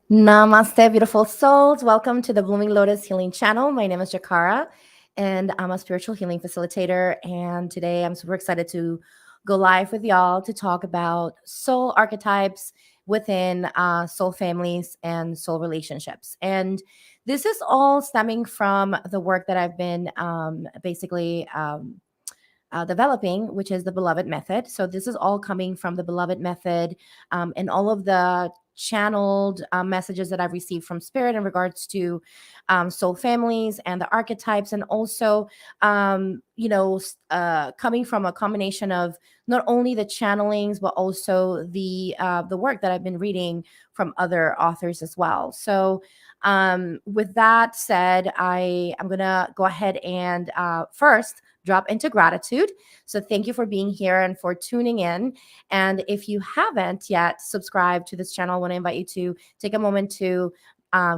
Namaste, beautiful souls. Welcome to the Blooming Lotus Healing Channel. My name is Jikara, and I'm a spiritual healing facilitator. And today I'm super excited to go live with y'all to talk about soul archetypes within soul families and soul relationships. And this is all stemming from the work that I've been developing, which is the Beloved Method. So this is all coming from the Beloved Method, and all of the channeled messages that I've received from Spirit in regards to soul families and the archetypes, and also, coming from a combination of not only the channelings but also the work that I've been reading from other authors as well. So with that said, I am gonna go ahead and first drop into gratitude. So thank you for being here and for tuning in. And if you haven't yet subscribed to this channel, I want to invite you to take a moment to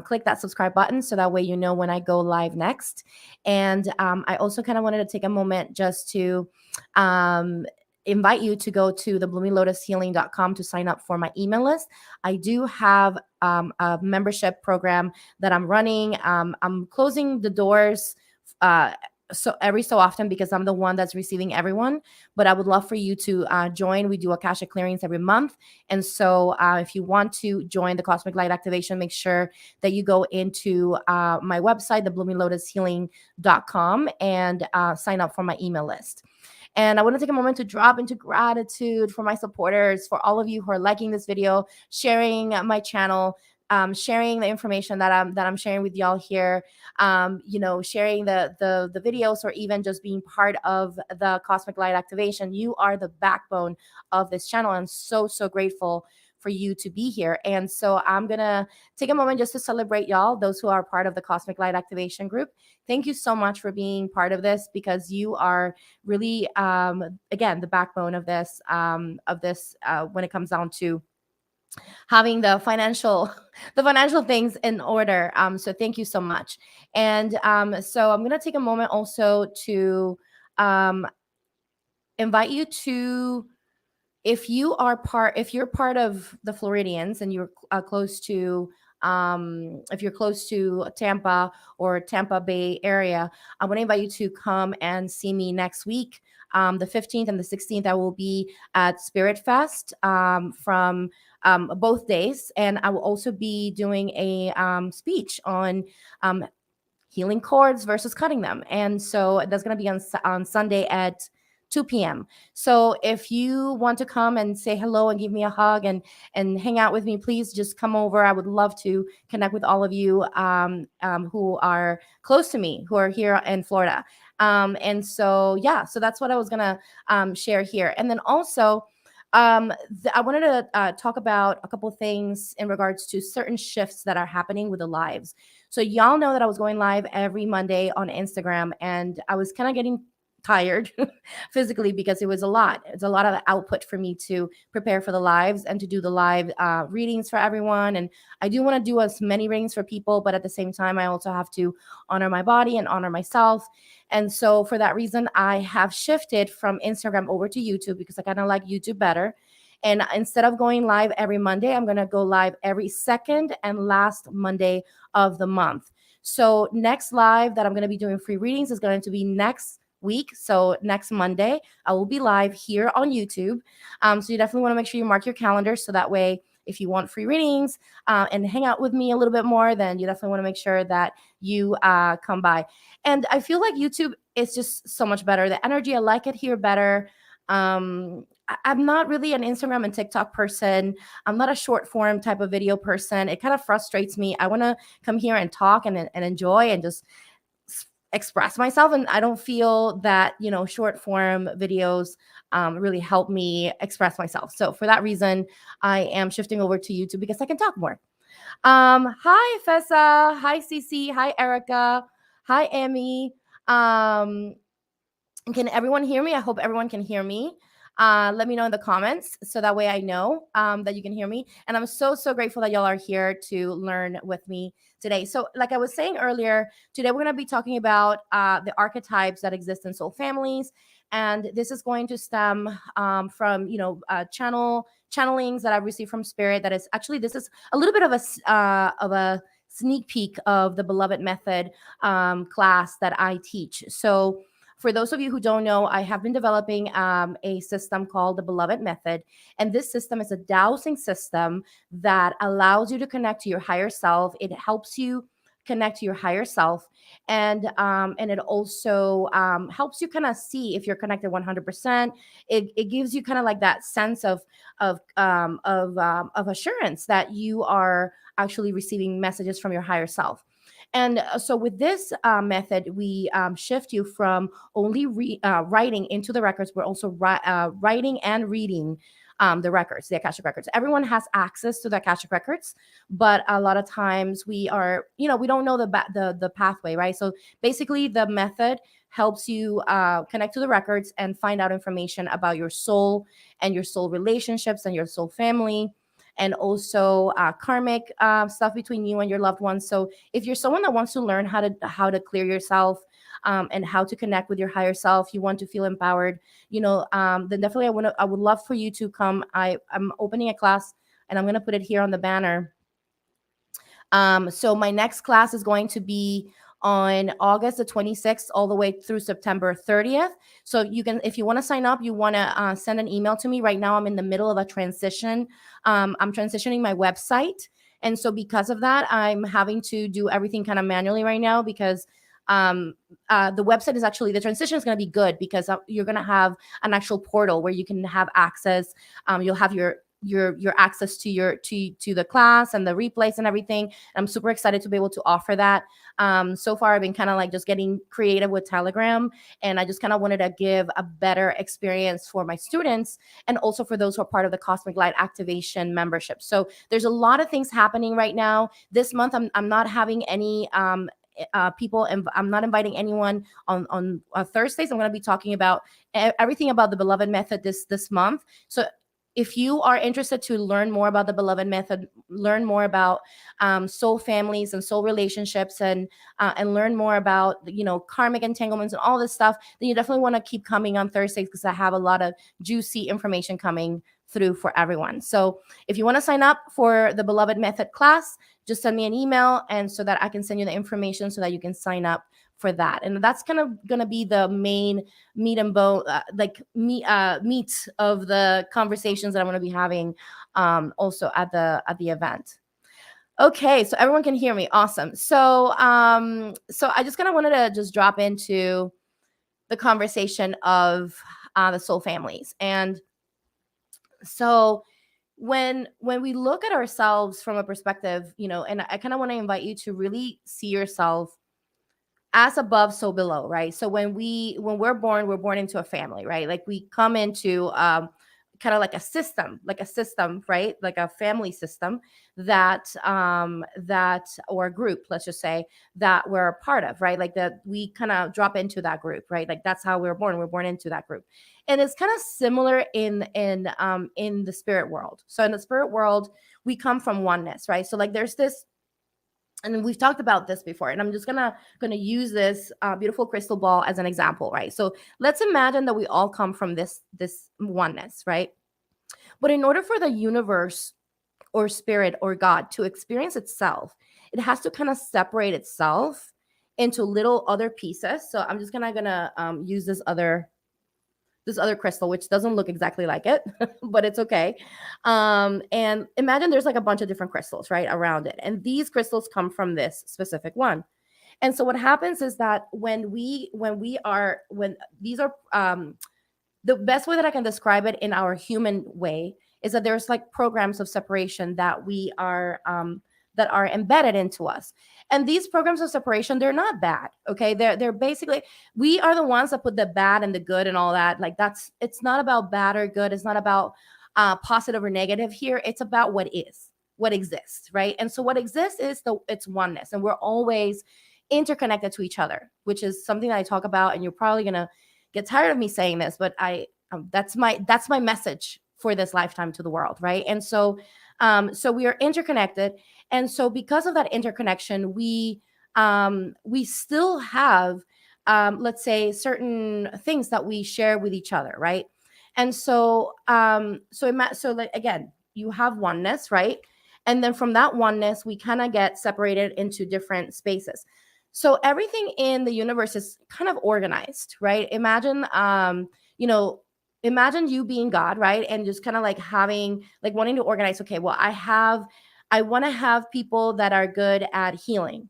click that subscribe button so that way you know when I go live next. And I also kind of wanted to take a moment just to um, invite you to go to the bloominglotushealing.com to sign up for my email list. I do have a membership program that I'm running. I'm closing the doors so every so often because I'm the one that's receiving everyone. But I would love for you to join. We do Akasha clearings every month, and so if you want to join the Cosmic Light Activation, make sure that you go into my website, thebloominglotushealing.com, and sign up for my email list. And I want to take a moment to drop into gratitude for my supporters, for all of you who are liking this video, sharing my channel, sharing the information that I'm sharing with y'all here, sharing the videos, or even just being part of the Cosmic Light Activation. You are the backbone of this channel. I'm so grateful for you to be here. And so I'm gonna take a moment just to celebrate y'all, those who are part of the Cosmic Light Activation group. Thank you so much for being part of this, because you are really again the backbone of this when it comes down to having the financial the financial things in order. So thank you so much. And so I'm gonna take a moment also to um, invite you to, if you're part of the Floridians and you're close to, if you're close to Tampa or Tampa Bay area, I want to invite you to come and see me next week, the 15th and the 16th. I will be at Spirit Fest from both days, and I will also be doing a speech on um, healing cords versus cutting them. And so that's going to be on Sunday at 2 p.m. So if you want to come and say hello and give me a hug and hang out with me, please just come over. I would love to connect with all of you who are close to me, who are here in Florida. And so, yeah, so that's what I was going to share here. And then also, I wanted to talk about a couple things in regards to certain shifts that are happening with the lives. So y'all know that I was going live every Monday on Instagram, and I was kind of getting tired physically because it was a lot. It's a lot of output for me to prepare for the lives and to do the live readings for everyone. And I do want to do as many readings for people, but at the same time, I also have to honor my body and honor myself. And so for that reason, I have shifted from Instagram over to YouTube because I kind of like YouTube better. And instead of going live every Monday, I'm going to go live every second and last Monday of the month. So next live that I'm going to be doing free readings is going to be next week. So next Monday, I will be live here on YouTube. So you definitely want to make sure you mark your calendar so that way, if you want free readings and hang out with me a little bit more, then you definitely want to make sure that you come by. And I feel like YouTube is just so much better. The energy, I like it here better. I'm not really an Instagram and TikTok person. I'm not a short form type of video person. It kind of frustrates me. I want to come here and talk and enjoy and just express myself. And I don't feel that, short form videos really help me express myself. So for that reason, I am shifting over to YouTube because I can talk more. Hi, Fessa. Hi, Cece. Hi, Erica. Hi, Emmy. Um, can everyone hear me? I hope everyone can hear me. Let me know in the comments so that way I know that you can hear me. And I'm so grateful that y'all are here to learn with me today. So like I was saying earlier, today we're going to be talking about the archetypes that exist in soul families. And this is going to stem from, channelings that I've received from spirit. That is actually, this is a little bit of a sneak peek of the Beloved Method class that I teach. So for those of you who don't know, I have been developing a system called the Beloved Method. And this system is a dowsing system that allows you to connect to your higher self. It helps you connect to your higher self, and it also helps you kind of see if you're connected 100%. It gives you kind of like that sense of assurance that you are actually receiving messages from your higher self. And so with this method, we shift you from only writing into the records. We're also writing and reading the records, the Akashic records. Everyone has access to the Akashic records, but a lot of times we are, we don't know the pathway, right? So basically, the method helps you connect to the records and find out information about your soul and your soul relationships and your soul family, and also karmic stuff between you and your loved ones. So if you're someone that wants to learn how to clear yourself, and how to connect with your higher self, you want to feel empowered, then definitely I would love for you to come. I'm opening a class, and I'm going to put it here on the banner. So my next class is going to be on August the 26th all the way through September 30th. So you can, if you want to sign up, you want to send an email to me. Right now, I'm in the middle of a transition. I'm transitioning my website. And so because of that, I'm having to do everything kind of manually right now, because the website is actually, the transition is going to be good, because you're going to have an actual portal where you can have access. You'll have your access to to the class and the replays and everything. I'm super excited to be able to offer that. So far I've been kind of like just getting creative with Telegram, and I just kind of wanted to give a better experience for my students, and also for those who are part of the Cosmic Light Activation membership. So there's a lot of things happening right now. This month I'm not having any people, and I'm not inviting anyone on Thursdays. I'm going to be talking about everything about the Beloved Method this month. So if you are interested to learn more about the Beloved Method, learn more about soul families and soul relationships, and learn more about karmic entanglements and all this stuff, then you definitely want to keep coming on Thursdays, because I have a lot of juicy information coming through for everyone. So if you want to sign up for the Beloved Method class, just send me an email, and so that I can send you the information so that you can sign up for that. And that's kind of going to be the main meat and bone, meat of the conversations that I'm going to be having also at the event. Okay, so everyone can hear me. Awesome. So so I just kind of wanted to just drop into the conversation of the soul families. And so when we look at ourselves from a perspective, and I kind of want to invite you to really see yourself as above, so below, right? So when we're born into a family, right? Like we come into kind of like a system, right? Like a family system that or a group, let's just say, that we're a part of, right? Like that we kind of drop into that group, right? Like that's how we're born into that group. And it's kind of similar in the spirit world. So in the spirit world, we come from oneness, right? So like there's this, and we've talked about this before, and I'm just gonna use this beautiful crystal ball as an example, right? So let's imagine that we all come from this oneness, right? But in order for the universe or spirit or God to experience itself, it has to kind of separate itself into little other pieces. So I'm just gonna use this other crystal, which doesn't look exactly like it, but it's okay. And imagine there's like a bunch of different crystals, right, around it. And these crystals come from this specific one. And so what happens is that when these are, the best way that I can describe it in our human way is that there's like programs of separation that that are embedded into us. And these programs of separation, they're not bad. Okay. They're basically, we are the ones that put the bad and the good and all that. Like it's not about bad or good. It's not about positive or negative here. It's about what exists. Right. And so what exists is it's oneness, and we're always interconnected to each other, which is something that I talk about. And you're probably going to get tired of me saying this, but that's my message for this lifetime to the world. Right. And so we are interconnected. And so because of that interconnection, we still have, let's say, certain things that we share with each other, right? And so so like again, you have oneness, right? And then from that oneness, we kind of get separated into different spaces. So everything in the universe is kind of organized, right? Imagine you know, imagine you being God, right? And just kind of like having, like wanting to organize, okay, well, I want to have people that are good at healing,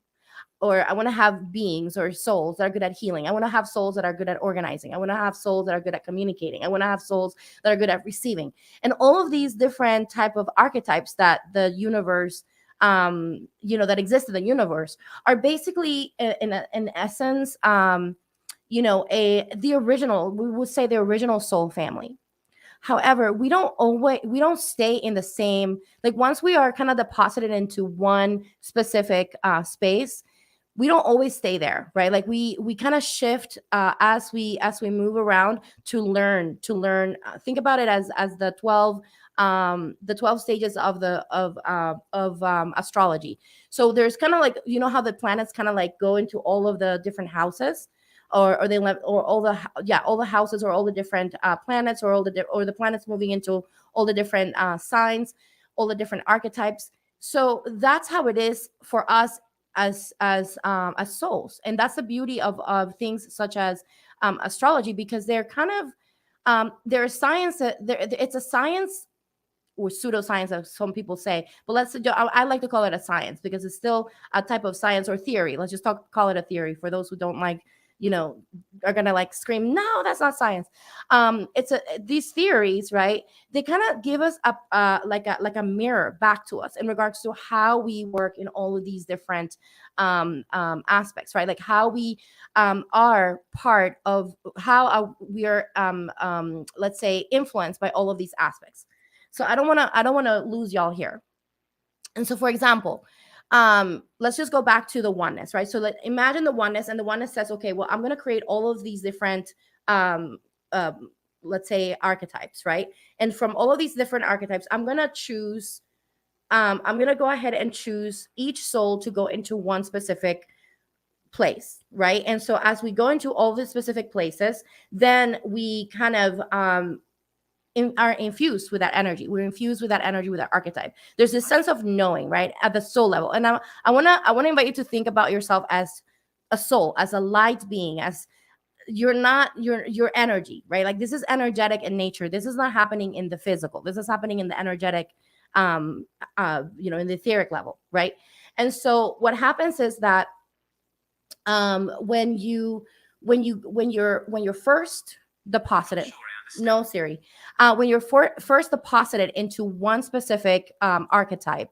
or I want to have beings or souls that are good at healing. I want to have souls that are good at organizing. I want to have souls that are good at communicating. I want to have souls that are good at receiving. And all of these different type of archetypes that the universe, that exist in the universe, are basically in essence, the original, we would say the original soul family. However, we don't stay in the same, like once we are kind of deposited into one specific space, we don't always stay there, right? Like we kind of shift as we move around to learn. Think about it as the 12 stages of astrology. So there's kind of like, you know how the planets kind of like go into all of the different houses, or they left, or all the houses, or all the different planets, or or the planets moving into all the different signs, all the different archetypes. So that's how it is for us as souls. And that's the beauty of things such as astrology, because they're kind of they're science it's a science, or pseudoscience, as some people say. But I like to call it a science, because it's still a type of science or theory. Let's just call it a theory for those who don't like, you know, are gonna like scream, no, that's not science. It's a These theories, right? They kind of give us like a mirror back to us in regards to how we work in all of these different aspects, right? Like how we are part of how we are, let's say, influenced by all of these aspects. So I don't want to lose y'all here. And so, for example, let's just go back to the oneness, right? So imagine the oneness, and the oneness says, okay, well, I'm going to create all of these different um, let's say archetypes, right? And from all of these different archetypes, I'm going to choose I'm going to go ahead and choose each soul to go into one specific place, right? And so as we go into all the specific places, then we kind of are infused with that energy. We're infused with that energy, with that archetype. There's this sense of knowing, right, at the soul level. And I wanna invite you to think about yourself as a soul, as a light being, as you're not your energy, right? Like this is energetic in nature. This is not happening in the physical. This is happening in the energetic, in the etheric level, right? And so what happens is that when you're first deposited, no Siri, when you're first deposited into one specific archetype,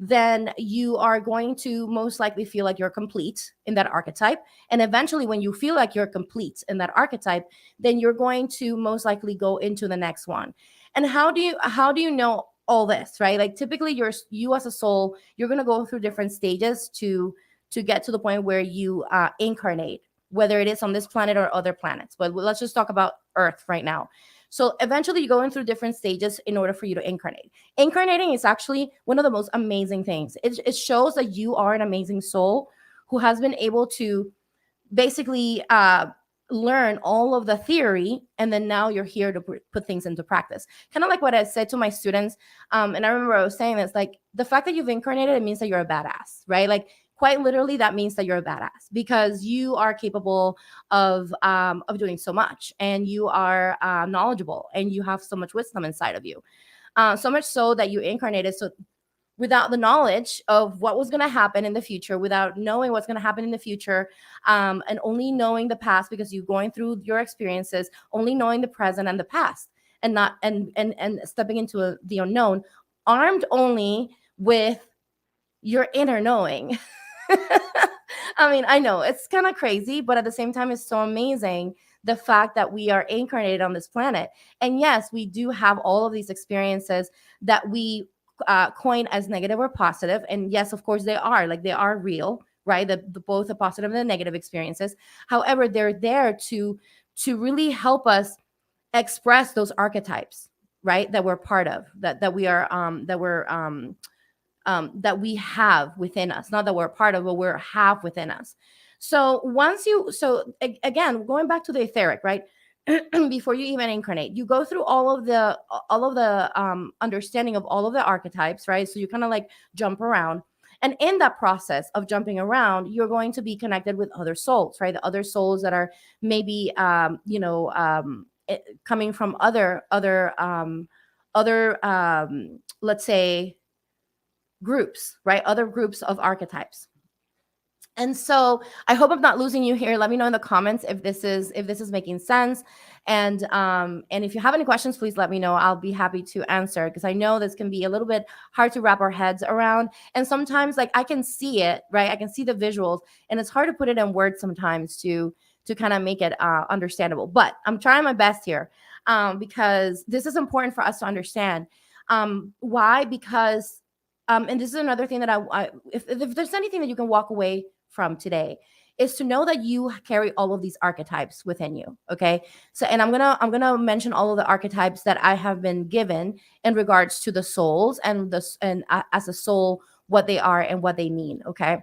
then you are going to most likely feel like you're complete in that archetype. And eventually, when you feel like you're complete in that archetype, then you're going to most likely go into the next one. And how do you know all this, right? Like typically you as a soul, you're going to go through different stages to get to the point where you incarnate, whether it is on this planet or other planets. But let's just talk about Earth right now. So eventually, you're going through different stages in order for you to incarnate. Incarnating is actually one of the most amazing things. It shows that you are an amazing soul who has been able to basically learn all of the theory, and then now you're here to put things into practice. Kind of like what I said to my students, and I remember I was saying this, like the fact that you've incarnated, it means that you're a badass, right? Like quite literally, that means that you're a badass, because you are capable of doing so much, and you are knowledgeable, and you have so much wisdom inside of you, so much so that you incarnated so without the knowledge of what was going to happen in the future, without knowing what's going to happen in the future, and only knowing the past because you're going through your experiences, only knowing the present and the past, and not and stepping into the unknown, armed only with your inner knowing. I mean, I know it's kind of crazy, but at the same time, it's so amazing the fact that we are incarnated on this planet. And yes, we do have all of these experiences that we coin as negative or positive. And yes, of course, they are real, right? Both the positive and the negative experiences. However, they're there to really help us express those archetypes, right? That we're part of, that we are that we have within us, not that we're part of, but we're have within us. So again, going back to the etheric, right? before you even incarnate. You go through all of the understanding of all of the archetypes, right? So you kind of like jump around. And in that process of jumping around, you're going to be connected with other souls, right? The other souls that are maybe coming from other let's say groups, right? Other groups of archetypes. And so I hope I'm not losing you here. Let me know in the comments if this is making sense. And if you have any questions, please let me know. I'll be happy to answer, because I know this can be a little bit hard to wrap our heads around. And sometimes like I can see it, right? I can see the visuals, and it's hard to put it in words sometimes to kind of make it understandable. But I'm trying my best here, because this is important for us to understand. Why? Because and this is another thing that if there's anything that you can walk away from today, is to know that you carry all of these archetypes within you. Okay. So, and I'm gonna mention all of the archetypes that I have been given in regards to the souls and as a soul, what they are and what they mean. Okay.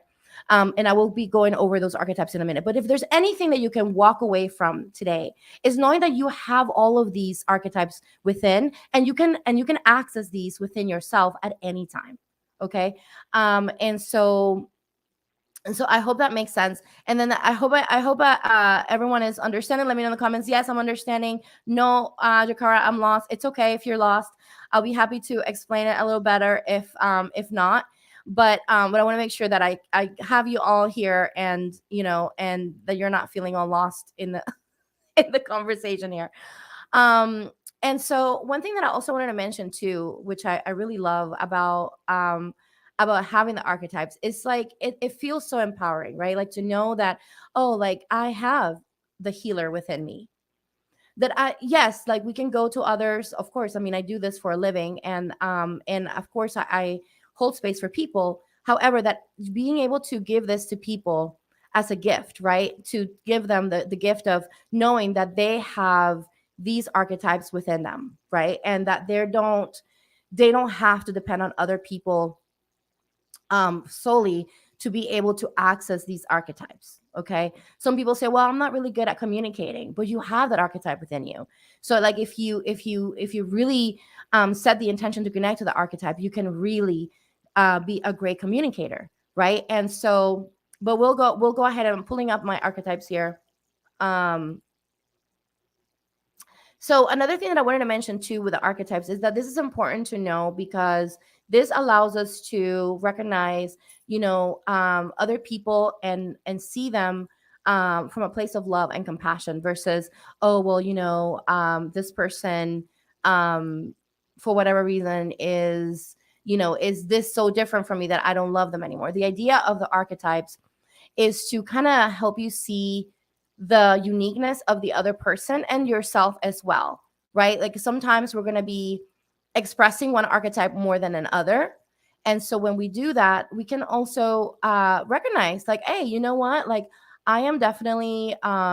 And I will be going over those archetypes in a minute. But if there's anything that you can walk away from today, is knowing that you have all of these archetypes within, and you can access these within yourself at any time. Okay. And so I hope that makes sense. And then I hope everyone is understanding. Let me know in the comments. Yes, I'm understanding. No, Jikara, I'm lost. It's okay if you're lost. I'll be happy to explain it a little better if not. But I want to make sure that I have you all here, and and that you're not feeling all lost in the in the conversation here. And so one thing that I also wanted to mention too, which I really love about having the archetypes, is like it feels so empowering, right? Like to know that, oh, like I have the healer within me. That I yes, like we can go to others. Of course, I mean I do this for a living, and of course I hold space for people. However, that being able to give this to people as a gift, right? To give them the gift of knowing that they have these archetypes within them, right? And that they don't have to depend on other people solely to be able to access these archetypes. Okay. Some people say, well, I'm not really good at communicating, but you have that archetype within you. So like if you really set the intention to connect to the archetype, you can really be a great communicator. Right. And so, but we'll go ahead, and I'm pulling up my archetypes here. Um, so another thing that I wanted to mention too with the archetypes is that this is important to know, because this allows us to recognize, other people and see them from a place of love and compassion versus, oh well, this person, um, for whatever reason is this so different from me that I don't love them anymore. The idea of the archetypes is to kind of help you see the uniqueness of the other person and yourself as well, right? Like sometimes we're going to be expressing one archetype more than another. And so when we do that, we can also recognize like, hey, you know what? Like I am definitely I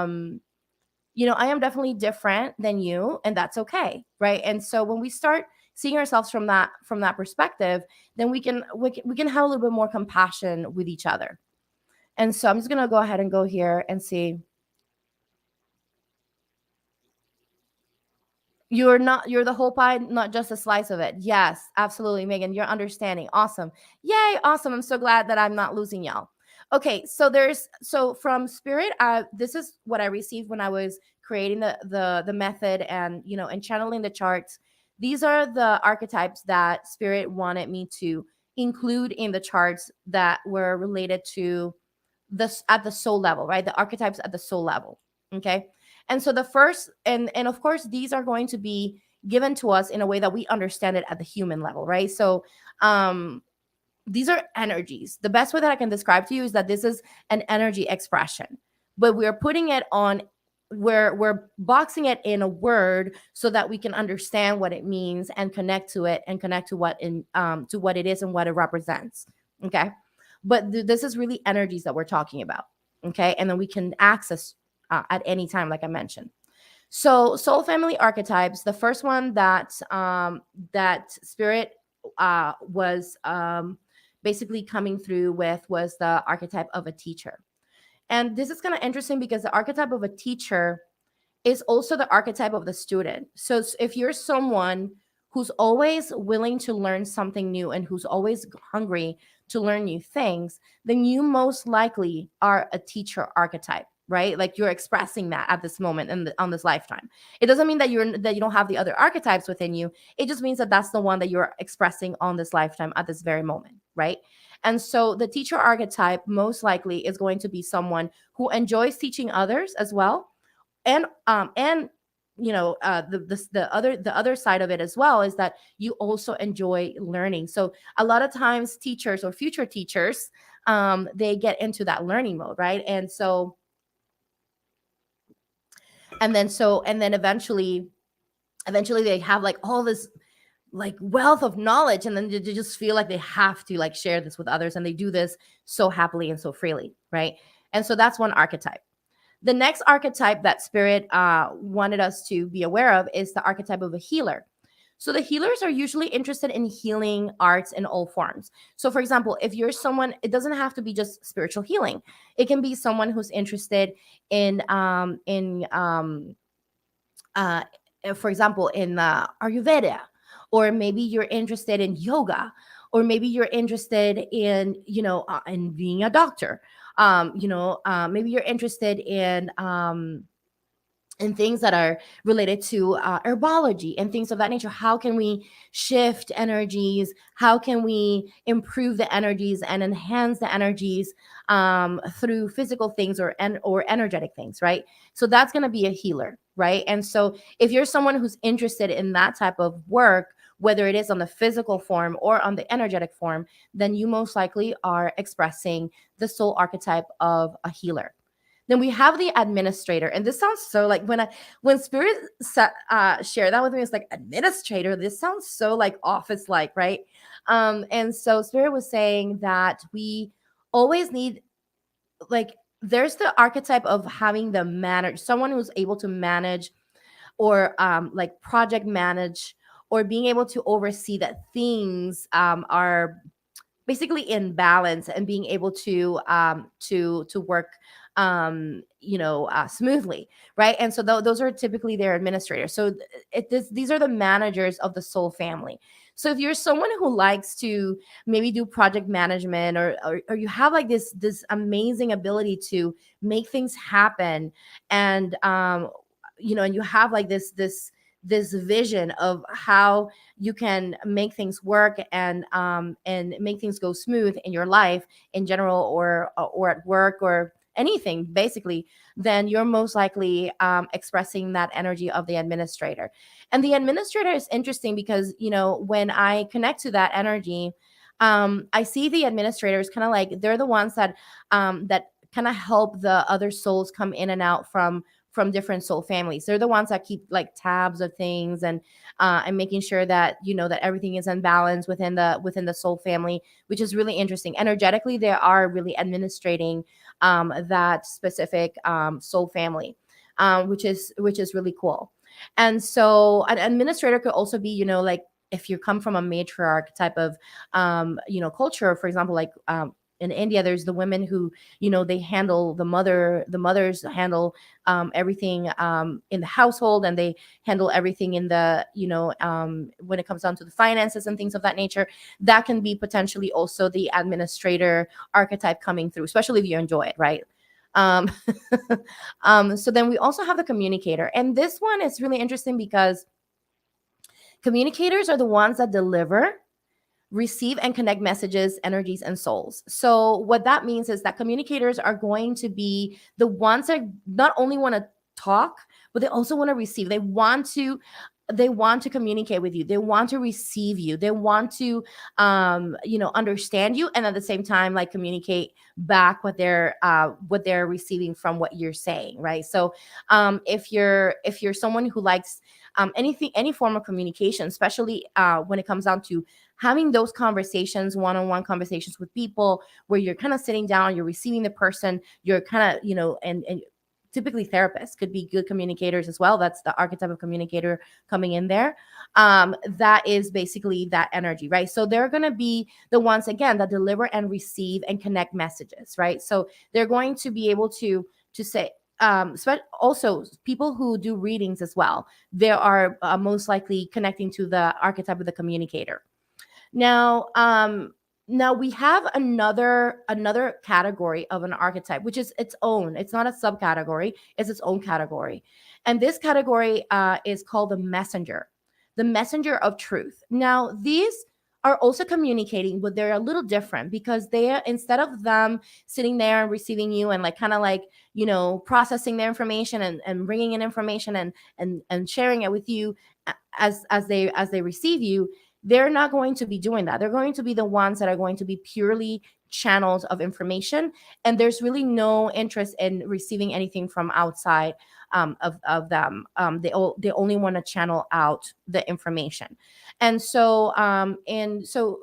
am definitely different than you, and that's okay, right? And so when we start seeing ourselves from that perspective, then we can have a little bit more compassion with each other. And so I'm just going to go ahead and go here and see. You're the whole pie, not just a slice of it. Yes, absolutely, Megan. You're understanding. Awesome. Yay, awesome. I'm so glad that I'm not losing y'all. Okay, so from spirit, this is what I received when I was creating the method, and channeling the charts. These are the archetypes that spirit wanted me to include in the charts that were related to this at the soul level, right? The archetypes at the soul level. Okay. And so the first, and of course, these are going to be given to us in a way that we understand it at the human level, right? So these are energies. The best way that I can describe to you is that this is an energy expression, but we're putting it on, we're boxing it in a word so that we can understand what it means and connect to it, and connect to what it is and what it represents. Okay. But this is really energies that we're talking about. Okay. And then we can access at any time, like I mentioned. So soul family archetypes, the first one that spirit was basically coming through with was the archetype of a teacher. And this is kind of interesting because the archetype of a teacher is also the archetype of the student. So if you're someone who's always willing to learn something new and who's always hungry to learn new things, then you most likely are a teacher archetype, right? Like you're expressing that at this moment on this lifetime. It doesn't mean that you don't have the other archetypes within you. It just means that that's the one that you're expressing on this lifetime at this very moment, right? And so the teacher archetype most likely is going to be someone who enjoys teaching others as well, and the other side of it as well is that you also enjoy learning. So a lot of times teachers or future teachers, they get into that learning mode, right? And then eventually they have like all this like wealth of knowledge, and then they just feel like they have to like share this with others, and they do this so happily and so freely, right? And so that's one archetype. The next archetype that Spirit wanted us to be aware of is the archetype of a healer. So the healers are usually interested in healing arts in all forms. So for example, if you're someone, it doesn't have to be just spiritual healing. It can be someone who's interested uh, for example, in Ayurveda, or maybe you're interested in yoga, or maybe you're interested in, in being a doctor. Maybe you're interested in things that are related to herbology and things of that nature. How can we shift energies? How can we improve the energies and enhance the energies through physical things or energetic things, right? So that's going to be a healer, right? And so if you're someone who's interested in that type of work, whether it is on the physical form or on the energetic form, then you most likely are expressing the soul archetype of a healer. Then we have the administrator, and this sounds so like when Spirit shared that with me, it's like administrator. This sounds so like office like, right? And so Spirit was saying that we always need, like, there's the archetype of having the manager, someone who's able to manage or like project manage, or being able to oversee that things are basically in balance and being able to work smoothly, right? And so those are typically their administrators. So these are the managers of the soul family. So if you're someone who likes to maybe do project management, or you have like this amazing ability to make things happen, and and you have like this vision of how you can make things work and make things go smooth in your life in general, or at work, or anything basically, then you're most likely expressing that energy of the administrator. And the administrator is interesting because when I connect to that energy, I see the administrators kind of like they're the ones that kind of help the other souls come in and out from different soul families. They're the ones that keep like tabs of things, and making sure that that everything is in balance within the soul family, which is really interesting. Energetically, they are really administrating that specific soul family, which is really cool. And so an administrator could also be, like, if you come from a matriarch type of culture, for example, like in India, there's the women who, they handle the mothers handle everything in the household, and they handle everything in the, when it comes down to the finances and things of that nature. That can be potentially also the administrator archetype coming through, especially if you enjoy it, right? Um, so then we also have the communicator. And this one is really interesting because communicators are the ones that deliver, receive, and connect messages, energies, and souls. So what that means is that communicators are going to be the ones that not only want to talk, but they also want to receive. They want to communicate with you. They want to receive you. They want to understand you, and at the same time like communicate back what they're receiving from what you're saying, right? So if you're someone who likes any form of communication, especially when it comes down to having those conversations, one-on-one conversations with people, where you're kind of sitting down, you're receiving the person, you're kind of, and typically therapists could be good communicators as well. That's the archetype of communicator coming in there. That is basically that energy, right? So they're going to be the ones, again, that deliver and receive and connect messages, right? So they're going to be able to say, also people who do readings as well, they are most likely connecting to the archetype of the communicator. Now, now we have another category of an archetype, which is its own. It's not a subcategory; it's its own category, and this category is called the messenger of truth. Now, these are also communicating, but they're a little different because they are, instead of them sitting there and receiving you and like kind of like processing their information and bringing in information and sharing it with you as they receive you, they're not going to be doing that. They're going to be the ones that are going to be purely channels of information, and there's really no interest in receiving anything from outside of them. They only want to channel out the information. And so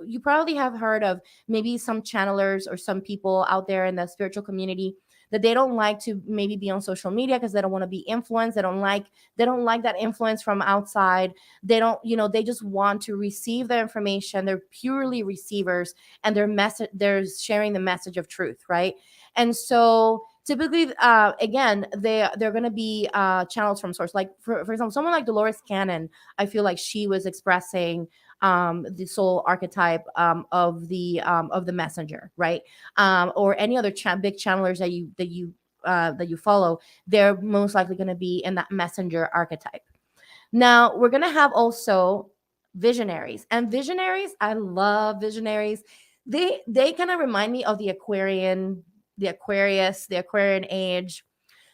you probably have heard of maybe some channelers or some people out there in the spiritual community that they don't like to maybe be on social media because they don't want to be influenced. They don't like that influence from outside. They don't, they just want to receive the information. They're purely receivers, and they're sharing the message of truth, right? And so typically, again, they're going to be channels from source. Like for example, someone like Dolores Cannon, I feel like she was expressing the soul archetype of the messenger, right? Or any other big channelers that you follow, they're most likely going to be in that messenger archetype. Now we're going to have also visionaries, and visionaries, I love visionaries. They kind of remind me of the Aquarian age,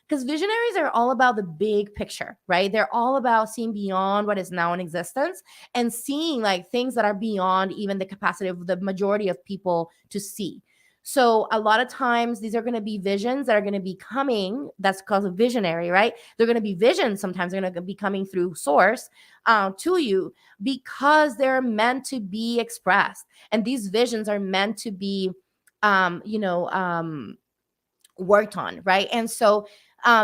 because visionaries are all about the big picture, right? They're all about seeing beyond what is now in existence and seeing like things that are beyond even the capacity of the majority of people to see. So a lot of times these are going to be visions that are going to be coming. That's called a visionary, right? They're going to be visions. Sometimes they're going to be coming through source to you because they're meant to be expressed, and these visions are meant to be, um, you know, um, worked on, right? And so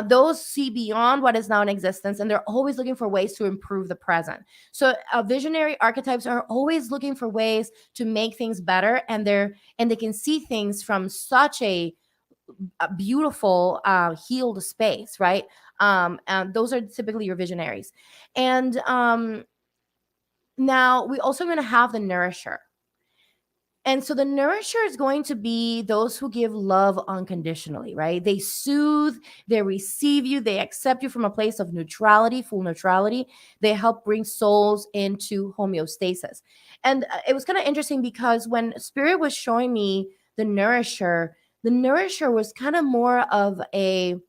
those see beyond what is now in existence, and they're always looking for ways to improve the present. So visionary archetypes are always looking for ways to make things better, and they can see things from such a beautiful healed space, right? And those are typically your visionaries. And now we also going to have the nourisher. And so the nourisher is going to be those who give love unconditionally, right? They soothe, they receive you, they accept you from a place of neutrality, full neutrality. They help bring souls into homeostasis. And it was kind of interesting because when Spirit was showing me the nourisher was kind of more of it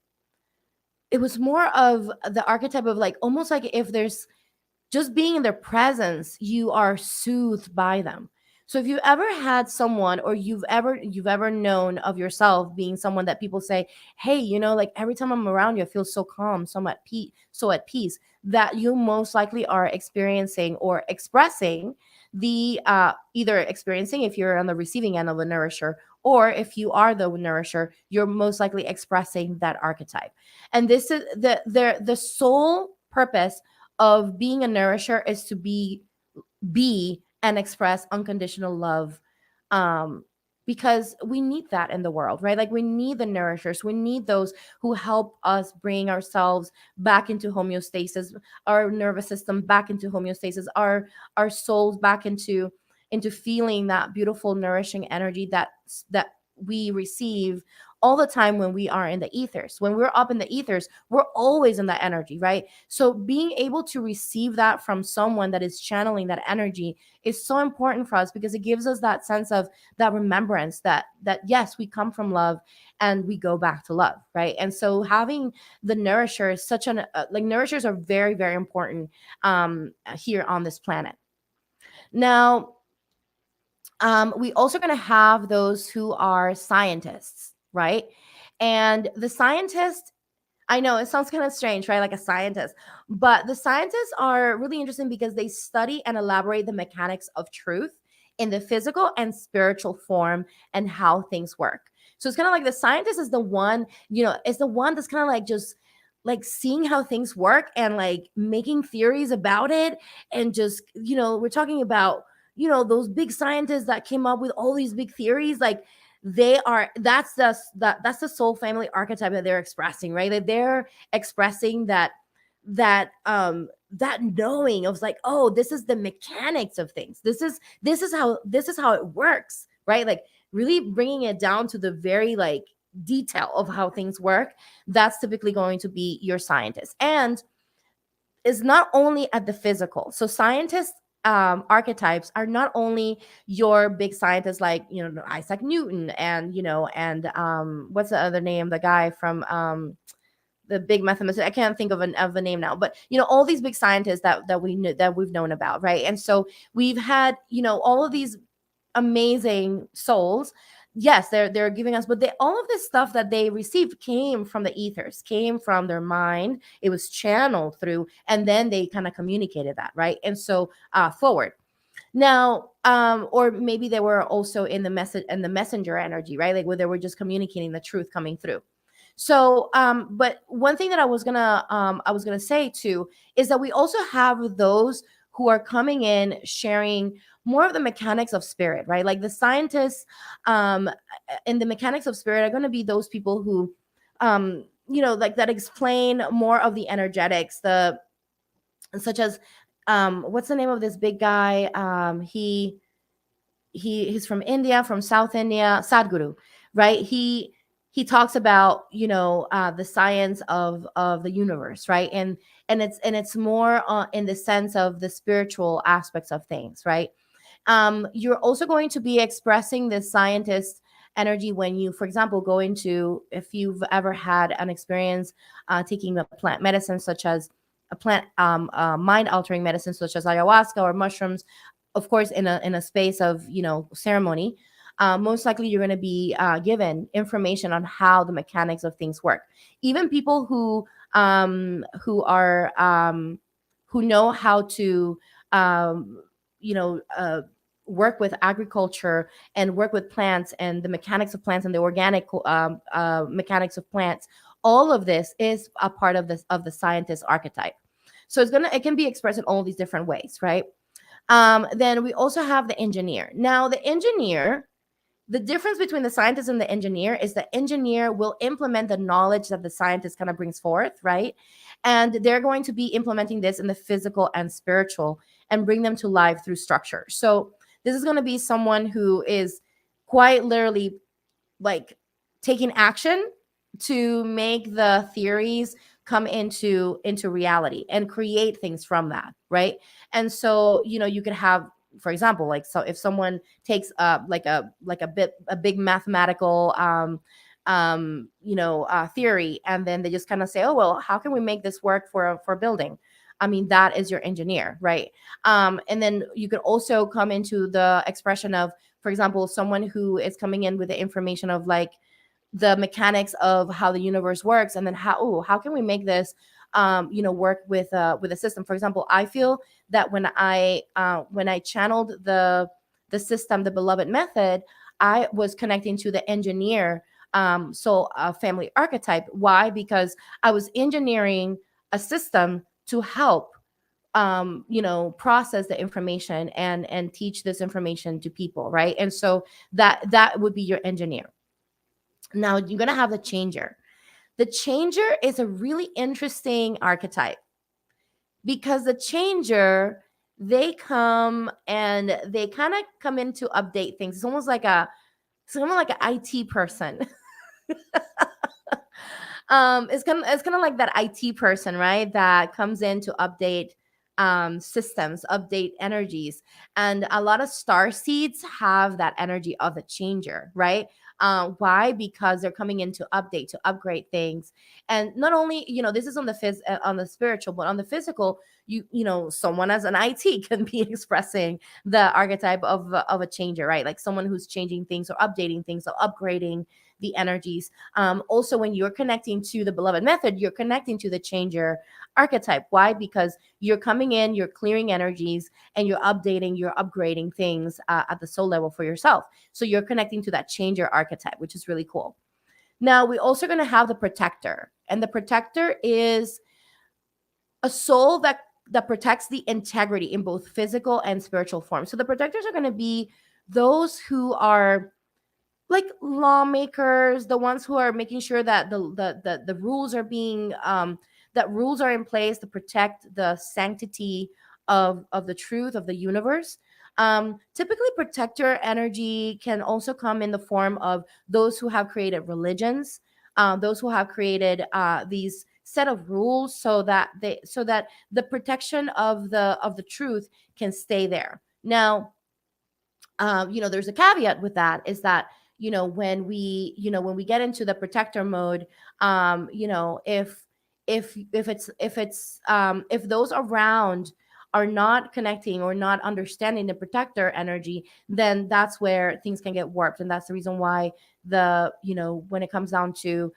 was more of the archetype of like almost like if there's just being in their presence, you are soothed by them. So if you ever had someone, or you've ever known of yourself being someone that people say, hey, like every time I'm around you, I feel so calm, so at peace, that you most likely are experiencing or expressing the either experiencing, if you're on the receiving end of a nourisher, or if you are the nourisher, you're most likely expressing that archetype. And this is the sole purpose of being a nourisher, is to be and express unconditional love, um because we need that in the world, right? Like we need the nourishers, we need those who help us bring ourselves back into homeostasis, our nervous system back into homeostasis, our souls back into feeling that beautiful nourishing energy that we receive all the time when we are in the ethers. When we're up in the ethers, we're always in that energy, right? So being able to receive that from someone that is channeling that energy is so important for us, because it gives us that sense of that remembrance that yes, we come from love and we go back to love, right? And so having the nourisher is such an like nourishers are very, very important here on this planet. Now, we also going to have those who are scientists, right? And the scientist, I know it sounds kind of strange, right? Like a scientist, but the scientists are really interesting because they study and elaborate the mechanics of truth in the physical and spiritual form and how things work. So it's kind of like the scientist is the one, is the one that's kind of like just like seeing how things work and like making theories about it. And just, we're talking about, those big scientists that came up with all these big theories. Like that's the soul family archetype that they're expressing, right? That they're expressing that knowing of like, oh, this is the mechanics of things, this is how it works, right? Like really bringing it down to the very like detail of how things work. That's typically going to be your scientist. And is not only at the physical. So scientists archetypes are not only your big scientists like Isaac Newton and what's the other name, the guy from the big mathematician, I can't think of the name now, but all these big scientists that we've known about, right? And so we've had all of these amazing souls. Yes, they're giving us, but all of this stuff that they received came from the ethers, came from their mind. It was channeled through, and then they kind of communicated that, right? And so forward. Now, or maybe they were also in the message and the messenger energy, right? Like where they were just communicating the truth coming through. So, but one thing that I was gonna say too is that we also have those who are coming in sharing more of the mechanics of spirit, right? Like the scientists in the mechanics of spirit are going to be those people who, like that explain more of the energetics, the such as what's the name of this big guy? He's from India, from South India, Sadhguru, right? He talks about the science of the universe, right? And it's more in the sense of the spiritual aspects of things, right? You're also going to be expressing this scientist energy when you, for example, go into, if you've ever had an experience taking a plant medicine such as a plant mind altering medicine such as ayahuasca or mushrooms, of course in a space of ceremony. Most likely you're going to be given information on how the mechanics of things work. Even people who know how to um, you know uh, work with agriculture and work with plants and the mechanics of plants and the organic mechanics of plants, all of this is a part of the scientist archetype. So it can be expressed in all these different ways, right? Then we also have the engineer. Now, the difference between the scientist and the engineer is the engineer will implement the knowledge that the scientist kind of brings forth, right? And they're going to be implementing this in the physical and spiritual and bring them to life through structure. So this is going to be someone who is quite literally like taking action to make the theories come into reality and create things from that, right? And so you could have, for example, like, so if someone takes a big mathematical theory, and then they just kind of say, oh well, how can we make this work for building? I mean, that is your engineer, right? And then you could also come into the expression of, for example, someone who is coming in with the information of like the mechanics of how the universe works, and then how can we make this work with a system. For example, I feel that when I channeled the system, the beloved method, I was connecting to the engineer soul family archetype. Why? Because I was engineering a system to help process the information and teach this information to people, right? And so that would be your engineer. Now you're going to have the changer. The changer is a really interesting archetype because the changer, they come and they kind of come in to update things. It's almost like an IT person. It's kind of like that IT person, right? That comes in to update systems, update energies. And a lot of star seeds have that energy of the changer, right? Why? Because they're coming in to update, to upgrade things. And not only, this is on the spiritual, but on the physical, someone as an IT can be expressing the archetype of a changer, right? Like someone who's changing things or updating things or upgrading the energies. Also, when you're connecting to the beloved method, you're connecting to the changer archetype. Why? Because you're coming in, you're clearing energies, and you're updating, you're upgrading things at the soul level for yourself. So you're connecting to that changer archetype, which is really cool. Now, we're also going to have the protector, and the protector is a soul that protects the integrity in both physical and spiritual form. So the protectors are going to be those who are like lawmakers, the ones who are making sure that the rules are being that rules are in place to protect the sanctity of the truth of the universe. Typically, protector energy can also come in the form of those who have created religions, those who have created these set of rules so that the protection of the truth can stay there. Now, there's a caveat with that, is that when we get into the protector mode, if those around are not connecting or not understanding the protector energy, then that's where things can get warped. And that's the reason why when it comes down to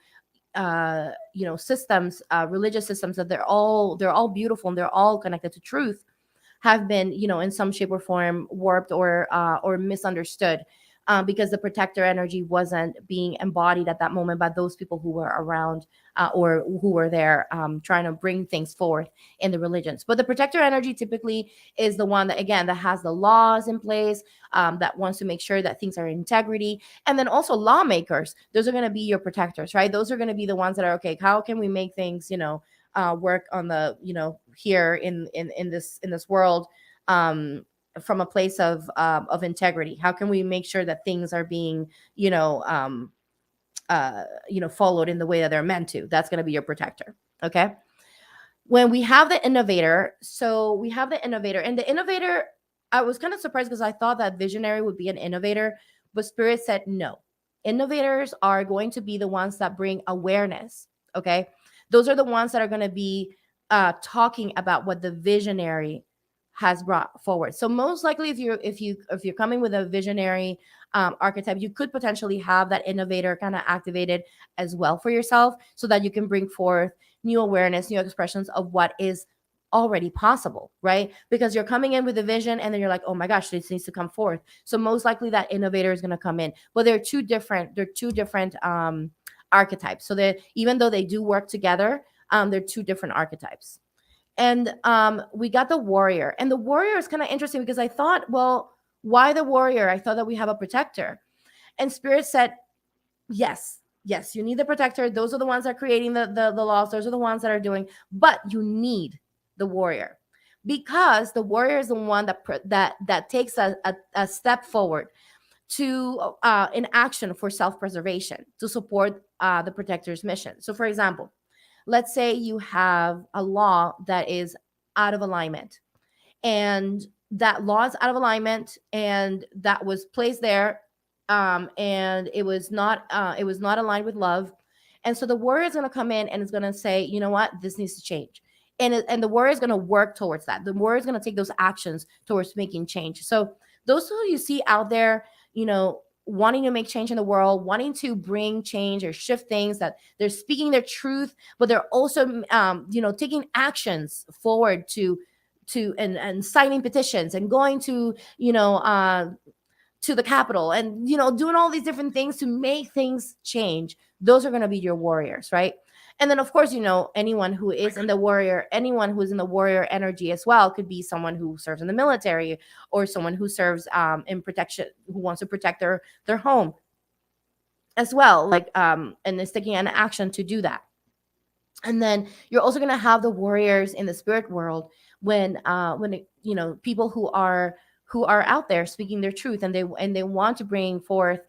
systems, religious systems, that they're all beautiful and they're all connected to truth, have been, in some shape or form, warped or misunderstood, because the protector energy wasn't being embodied at that moment by those people who were around, or who were there, trying to bring things forth in the religions. But the protector energy typically is the one that, again, that has the laws in place, that wants to make sure that things are in integrity. And then also lawmakers, those are going to be your protectors, right? Those are going to be the ones that are, okay, how can we make things, work on the, here in this world, um from a place of integrity. How can we make sure that things are being, followed in the way that they're meant to? That's going to be your protector. Okay. When we have the innovator, so we have the innovator, and the innovator, I was kind of surprised because I thought that visionary would be an innovator, but spirit said no. Innovators are going to be the ones that bring awareness. Okay. Those are the ones that are going to be talking about what the visionary has brought forward. So most likely, if you're coming with a visionary archetype, you could potentially have that innovator kind of activated as well for yourself, so that you can bring forth new awareness, new expressions of what is already possible, right? Because you're coming in with a vision and then you're like, oh my gosh, this needs to come forth. So most likely that innovator is going to come in. But they're two different archetypes. So that even though they do work together, they're two different archetypes. And we got the warrior. And the warrior is kind of interesting because I thought, well, why the warrior? I thought that we have a protector. And spirit said, yes, you need the protector. Those are the ones that are creating the laws. Those are the ones that are doing, but you need the warrior, because the warrior is the one that takes a step forward to in action for self-preservation, to support the protector's mission. So for example, let's say you have a law that is out of alignment, and that law is out of alignment, and that was placed there, and it was not aligned with love. And so the warrior is going to come in and is going to say, you know what, this needs to change. And the warrior is going to work towards that. The warrior is going to take those actions towards making change. So those who you see out there, wanting to make change in the world, wanting to bring change or shift things, that they're speaking their truth, but they're also taking actions forward and signing petitions and going to the capital, and doing all these different things to make things change. Those are going to be your warriors, right? And then of course, anyone who's in the warrior energy as well could be someone who serves in the military, or someone who serves in protection, who wants to protect their home as well, like and is taking an action to do that. And then you're also going to have the warriors in the spirit world, people who are out there speaking their truth, and they want to bring forth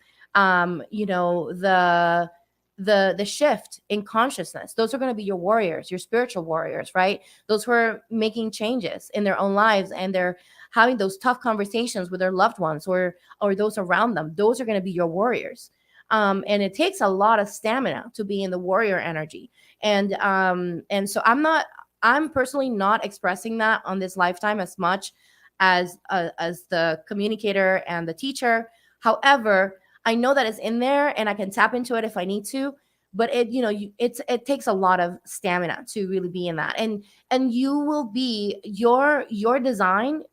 the shift in consciousness. Those are going to be your warriors, your spiritual warriors, right? Those who are making changes in their own lives, and they're having those tough conversations with their loved ones, or those around them. Those are going to be your warriors. And it takes a lot of stamina to be in the warrior energy. And so I'm personally not expressing that on this lifetime as much as the communicator and the teacher. However, I know that it's in there and I can tap into it if I need to. But it takes a lot of stamina to really be in that. And you will be your design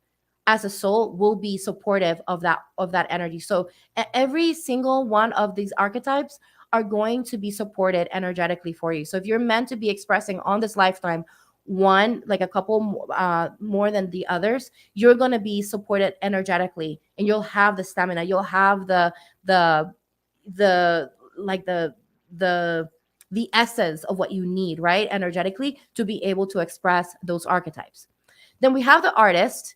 as a soul will be supportive of that energy. So every single one of these archetypes are going to be supported energetically for you. So if you're meant to be expressing on this lifetime one, like a couple more than the others, you're going to be supported energetically, and you'll have the stamina, you'll have the the like the the essence of what you need, right, energetically, to be able to express those archetypes. Then we have the artist,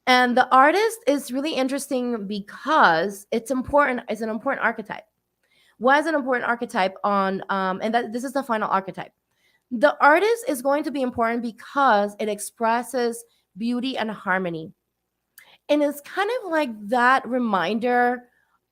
and the artist is really interesting because it's an important archetype. Why is an important archetype on and that this is the final archetype? The artist is going to be important because it expresses beauty and harmony, and it's kind of like that reminder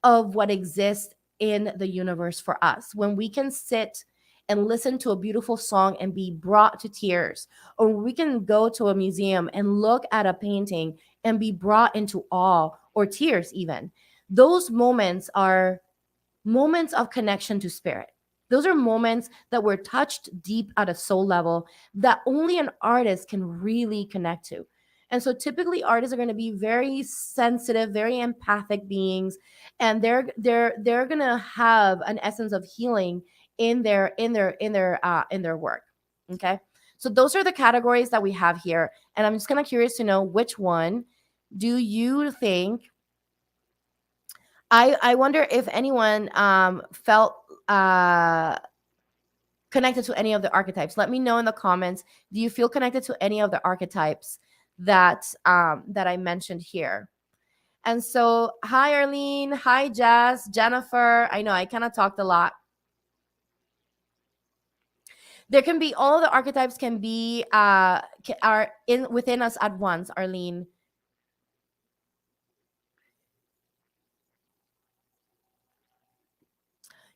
of what exists in the universe for us. When we can sit and listen to a beautiful song and be brought to tears, or we can go to a museum and look at a painting and be brought into awe or tears, even. Those moments are moments of connection to spirit. Those are moments that were touched deep at a soul level that only an artist can really connect to. And so typically artists are going to be very sensitive, very empathic beings, and they're going to have an essence of healing in their work. Okay? So those are the categories that we have here, and I'm just kind of curious to know which one do you think. I wonder if anyone felt uh, connected to any of the archetypes. Let me know in the comments. Do you feel connected to any of the archetypes that I mentioned here? And so, hi Arlene, hi Jess, Jennifer. I know I kind of talked a lot. There can be all the archetypes can be are in within us at once, Arlene.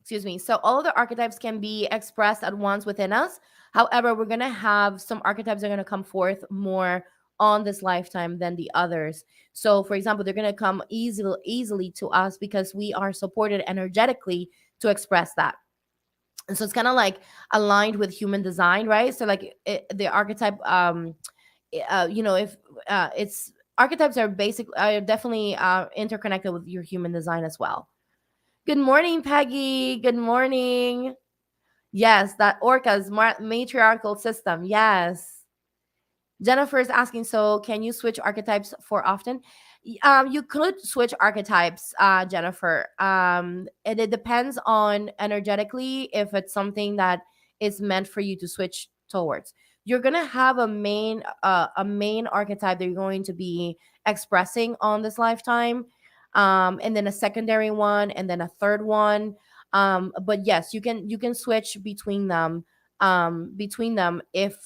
Excuse me. So all of the archetypes can be expressed at once within us. However, we're going to have some archetypes that are going to come forth more on this lifetime than the others. So for example, they're going to come easily to us because we are supported energetically to express that. And so it's kind of like aligned with human design, right? So like the archetype if it's archetypes are definitely interconnected with your human design as well. Good morning, Peggy. Good morning. Yes, that Orca's matriarchal system. Yes. Jennifer is asking, so can you switch archetypes for often? You could switch archetypes, Jennifer. And it depends on energetically if it's something that is meant for you to switch towards. You're gonna have a main archetype that you're going to be expressing on this lifetime, and then a secondary one, and then a third one. But yes, you can switch between them if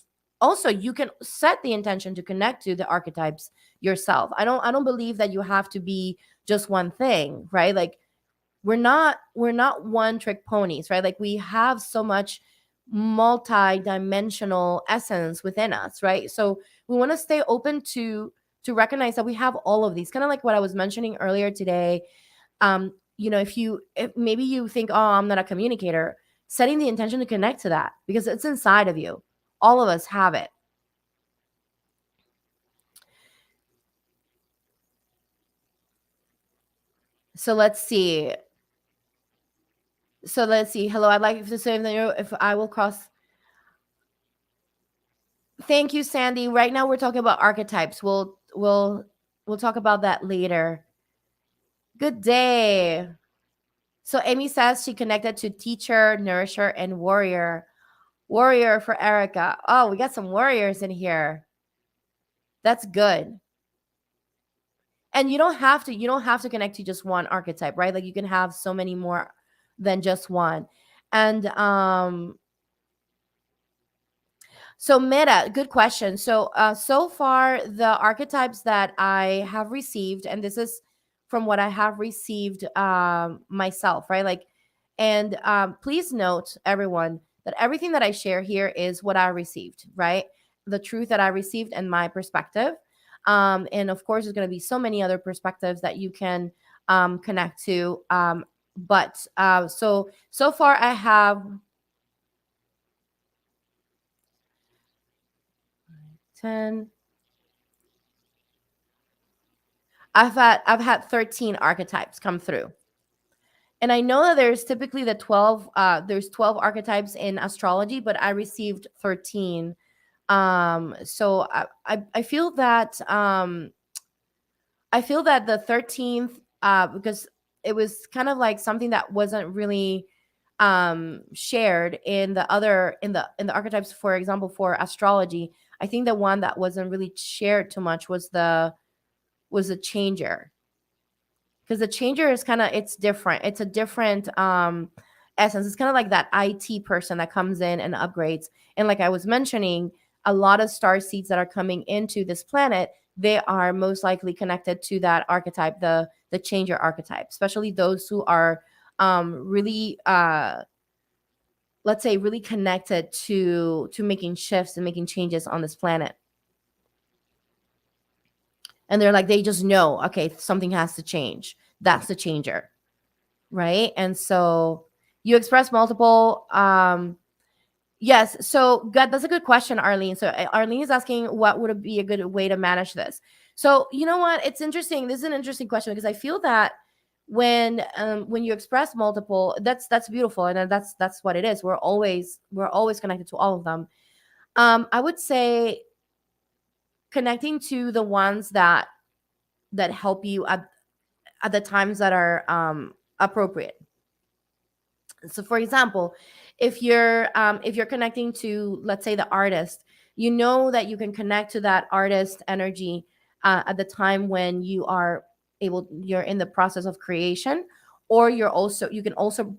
also you can set the intention to connect to the archetypes yourself. I don't believe that you have to be just one thing, right? Like we're not one trick ponies, right? Like we have so much multi-dimensional essence within us, right? So we want to stay open to recognize that we have all of these, kind of like what I was mentioning earlier today. If maybe you think, oh, I'm not a communicator, setting the intention to connect to that because it's inside of you. All of us have it. So let's see. Hello, I'd like to say that if I will cross. Thank you, Sandy. Right now we're talking about archetypes. We'll talk about that later. Good day. So Amy says she connected to teacher, nourisher, and warrior. Warrior for Erica. Oh, we got some warriors in here. That's good. And you don't have to connect to just one archetype, right? Like you can have so many more than just one. And so meta, good question. So far the archetypes that I have received, and this is from what I have received myself, right? Like, and please note, everyone, that everything that I share here is what I received, right? The truth that I received and my perspective. And of course, there's going to be so many other perspectives that you can connect to. But so far I have 10. I've had 13 archetypes come through. And I know that there's typically there's 12 archetypes in astrology, but I received 13. So I feel that the 13th, because it was kind of like something that wasn't really shared in the other in the archetypes. For example, for astrology, I think the one that wasn't really shared too much was the changer, because the changer is kind of, it's different, it's a different essence. It's kind of like that IT person that comes in and upgrades. And like I was mentioning, a lot of star seeds that are coming into this planet, they are most likely connected to that archetype, the changer archetype, especially those who are really let's say really connected to making shifts and making changes on this planet. And they're like, they just know, okay, something has to change. That's the changer, right? And so you express multiple. Yes, so good, that's a good question, Arlene. So Arlene is asking, what would be a good way to manage this? So you know what, it's interesting, this is an interesting question, because I feel that when you express multiple, that's beautiful, and that's what it is. We're always connected to all of them. I would say connecting to the ones that help you at the times that are appropriate. So for example, if you're connecting to, let's say, the artist, you know that you can connect to that artist energy at the time when you're in the process of creation, or you can also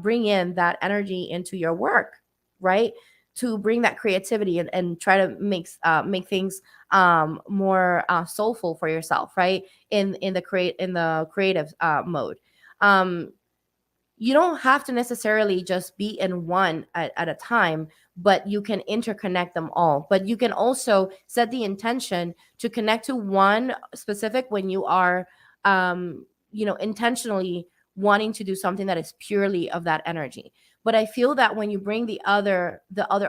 bring in that energy into your work, right? To bring that creativity and try to make things more soulful for yourself, right? In the creative mode. um you don't have to necessarily just be in one at a time, but you can interconnect them all. But you can also set the intention to connect to one specific when you are intentionally wanting to do something that is purely of that energy. But I feel that when you bring the other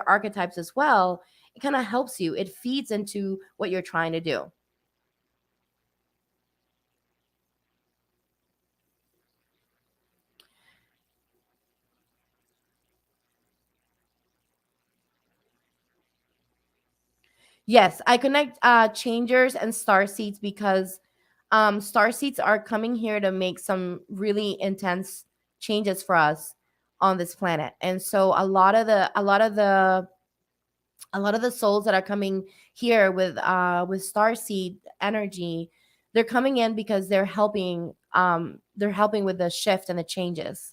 archetypes as well, it kind of helps you, it feeds into what you're trying to do. Yes, I connect changers and star seeds because star seeds are coming here to make some really intense changes for us on this planet. And so a lot of the souls that are coming here with star seed energy, they're coming in because they're helping with the shift and the changes.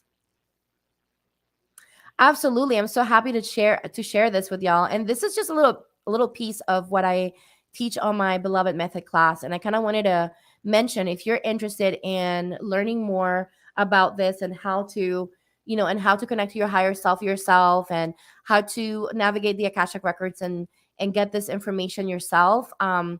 Absolutely. I'm so happy to share this with y'all. And this is just a little piece of what I teach on my beloved method class. And I kind of wanted to mention, if you're interested in learning more about this and how to connect to your higher self yourself, and how to navigate the Akashic records and get this information yourself, and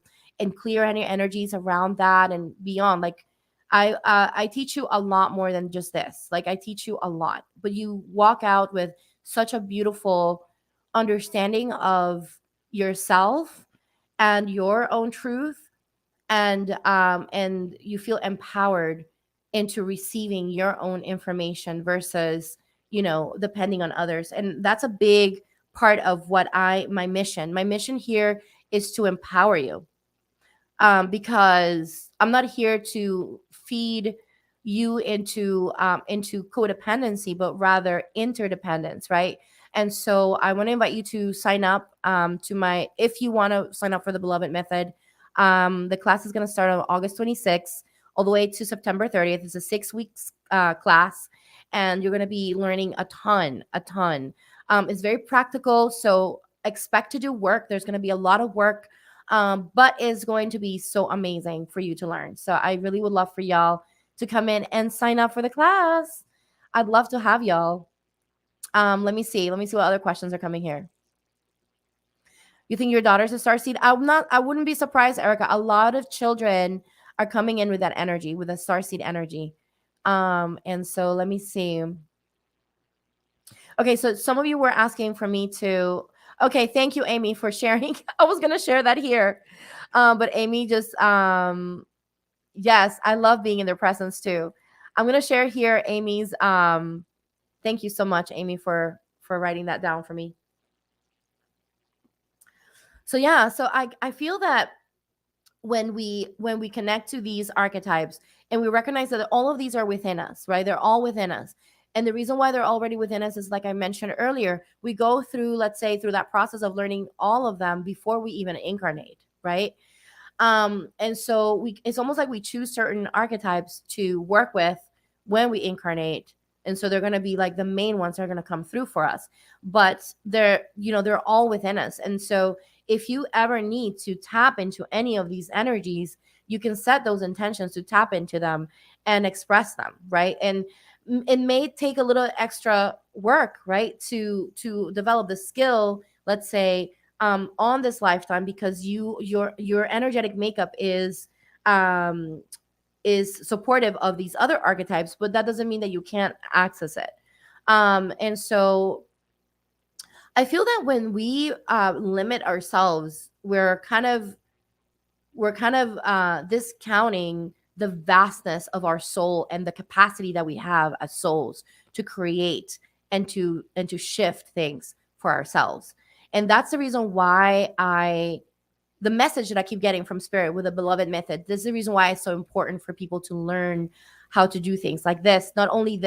clear any energies around that and beyond. Like I teach you a lot more than just this. Like I teach you a lot, but you walk out with such a beautiful understanding of yourself and your own truth, and you feel empowered into receiving your own information versus depending on others. And that's a big part of what I my mission here is to empower you, because I'm not here to feed you into codependency, but rather interdependence, right? And so I want to invite you to sign up if you want to sign up for the Beloved Method. The class is going to start on August 26th all the way to September 30th. It's a 6 weeks class, and you're going to be learning a ton. It's very practical, so expect to do work. There's going to be a lot of work, but is going to be so amazing for you to learn. So I really would love for y'all to come in and sign up for the class. I'd love to have y'all. Let me see what other questions are coming here. You think your daughter's a star seed? I wouldn't be surprised, Erica. A lot of children are coming in with that energy, with a star seed energy. And so let me see. Okay, so some of you were asking for me to. Okay, thank you, Amy, for sharing. I was gonna share that here, but Amy just yes, I love being in their presence too. I'm gonna share here Amy's. Thank you so much, Amy, for writing that down for me. So yeah, so I feel that when we connect to these archetypes and we recognize that all of these are within us, right? They're all within us. And the reason why they're already within us is, like I mentioned earlier, we go through, let's say, through that process of learning all of them before we even incarnate, right? And so it's almost like we choose certain archetypes to work with when we incarnate. And so they're going to be like the main ones that are going to come through for us, but they're all within us. And so if you ever need to tap into any of these energies, you can set those intentions to tap into them and express them, right? And it may take a little extra work, right, to develop the skill, let's say, on this lifetime, because your energetic makeup is supportive of these other archetypes, but that doesn't mean that you can't access it. And so I feel that when we limit ourselves, we're kind of discounting the vastness of our soul and the capacity that we have as souls to create and to shift things for ourselves. And that's the reason why the message that I keep getting from Spirit with the beloved method. This is the reason why it's so important for people to learn how to do things like this. Not only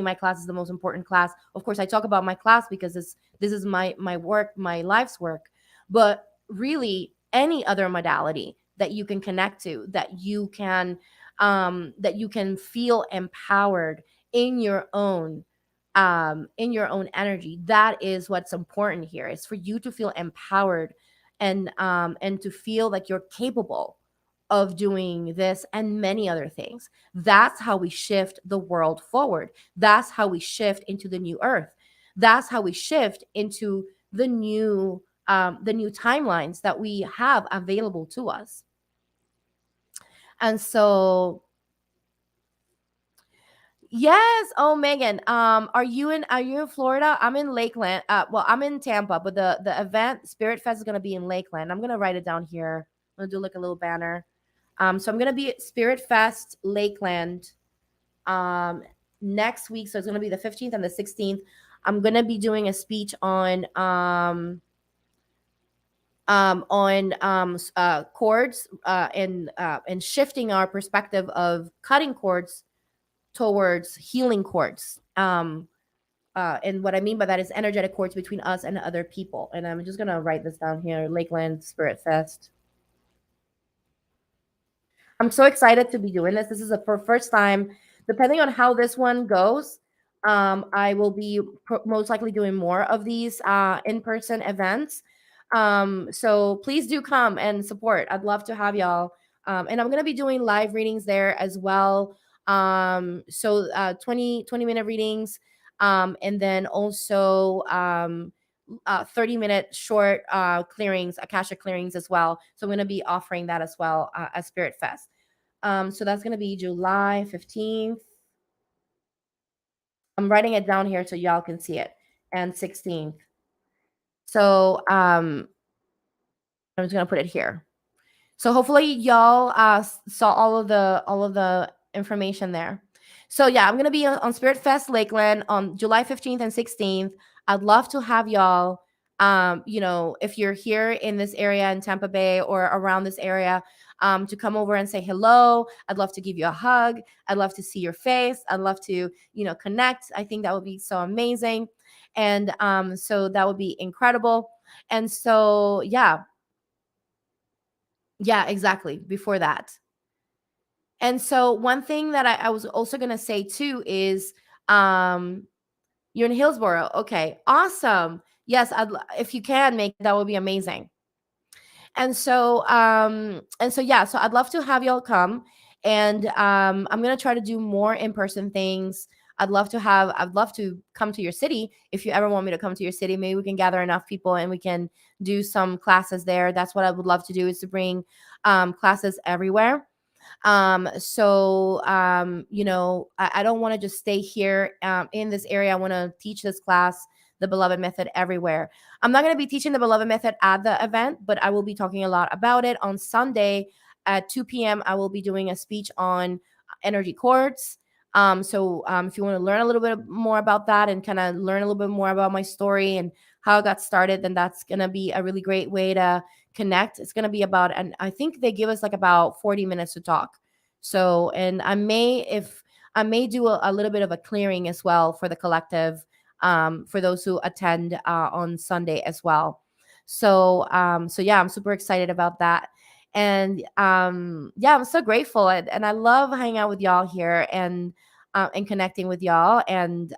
my class is the most important class. Of course, I talk about my class because this is my work, my life's work. But really, any other modality that you can connect to, that you can feel empowered in your own energy. That is what's important here. Is for you to feel empowered and to feel like you're capable of doing this and many other things. That's how we shift the world forward. That's how we shift into the new earth. That's how we shift into the new timelines that we have available to us. And so, yes. Oh, Megan. Are you in Florida? I'm in Lakeland. Well, I'm in Tampa, but the event Spirit Fest is gonna be in Lakeland. I'm gonna write it down here. I'm gonna do like a little banner. So I'm gonna be at Spirit Fest Lakeland um next week. So it's gonna be the 15th and the 16th. I'm gonna be doing a speech on chords, and shifting our perspective of cutting cords towards healing cords. And what I mean by that is energetic cords between us and other people. And I'm just gonna write this down here: Lakeland Spirit Fest. I'm so excited to be doing this. This is the first time. Depending on how this one goes, I will be most likely doing more of these in-person events. So please do come and support. I'd love to have y'all. And I'm gonna be doing live readings there as well. So 20 minute readings, and then also 30-minute short clearings, Akasha clearings as well. So I'm going to be offering that as well at Spirit Fest. So that's going to be July 15th. I'm writing it down here so y'all can see it. And 16th. So I'm just going to put it here. So hopefully y'all saw all of the information there. So yeah, I'm gonna be on Spirit Fest Lakeland on July 15th and 16th. I'd love to have y'all. If you're here in this area in Tampa Bay or around this area, to come over and say hello. I'd love to give you a hug. I'd love to see your face. I'd love to, connect. I think that would be so amazing, and so that would be incredible. And so yeah, exactly. Before that. And so one thing that I was also gonna say too is you're in Hillsboro. Okay, awesome. Yes, if you can make that would be amazing. And so yeah, so I'd love to have y'all come, and I'm gonna try to do more in-person things. I'd love to come to your city. If you ever want me to come to your city, maybe we can gather enough people and we can do some classes there. That's what I would love to do, is to bring classes everywhere. I don't want to just stay here in this area. I want to teach this class, the Beloved Method, everywhere. I'm not going to be teaching the Beloved Method at the event, but I will be talking a lot about it. On Sunday at 2 p.m., I will be doing a speech on energy cords. If you want to learn a little bit more about that and kind of learn a little bit more about my story and how I got started, then that's going to be a really great way to connect. It's going to be about, and I think they give us like about 40 minutes to talk. So, and I may do a little bit of a clearing as well for the collective, for those who attend on Sunday as well. So yeah, I'm super excited about that. And yeah, I'm so grateful, and I love hanging out with y'all here, and connecting with y'all, and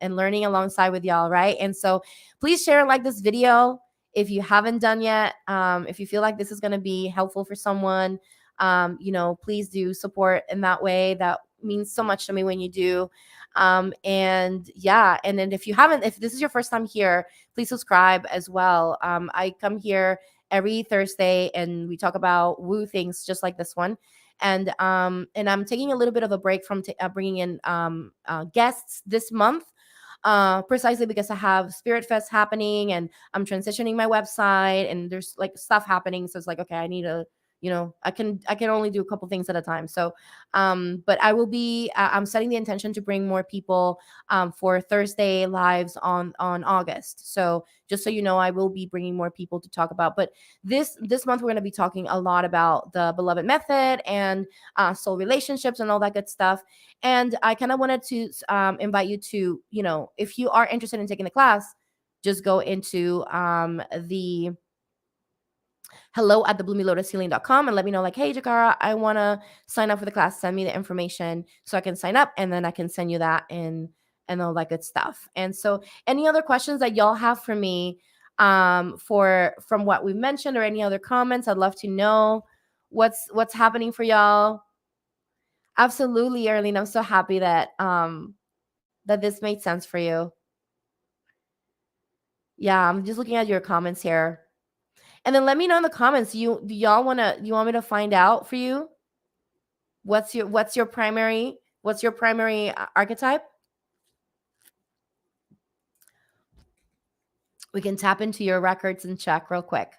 learning alongside with y'all, right? And so please share and like this video if you haven't done yet. If you feel like this is going to be helpful for someone, please do support in that way. That means so much to me when you do. And yeah, and then if this is your first time here, please subscribe as well. I come here every Thursday and we talk about woo things just like this one. And I'm taking a little bit of a break from bringing in guests this month, precisely because I have Spirit Fest happening and I'm transitioning my website and there's like stuff happening. So it's like, okay, I need to, I can only do a couple things at a time. So, but I will be, I'm setting the intention to bring more people for Thursday lives on August. So just so you know, I will be bringing more people to talk about. But this month we're going to be talking a lot about the Beloved Method and soul relationships and all that good stuff. And I kind of wanted to invite you to, if you are interested in taking the class, just go into the hello@thebloomilotushealing.com and let me know, like, hey, Jikara, I want to sign up for the class. Send me the information so I can sign up, and then I can send you that and all that good stuff. And so any other questions that y'all have for me from what we mentioned, or any other comments, I'd love to know what's happening for y'all. Absolutely, Arlene. I'm so happy that that this made sense for you. Yeah, I'm just looking at your comments here. And then let me know in the comments. You want me to find out for you what's your primary archetype? We can tap into your records and check real quick.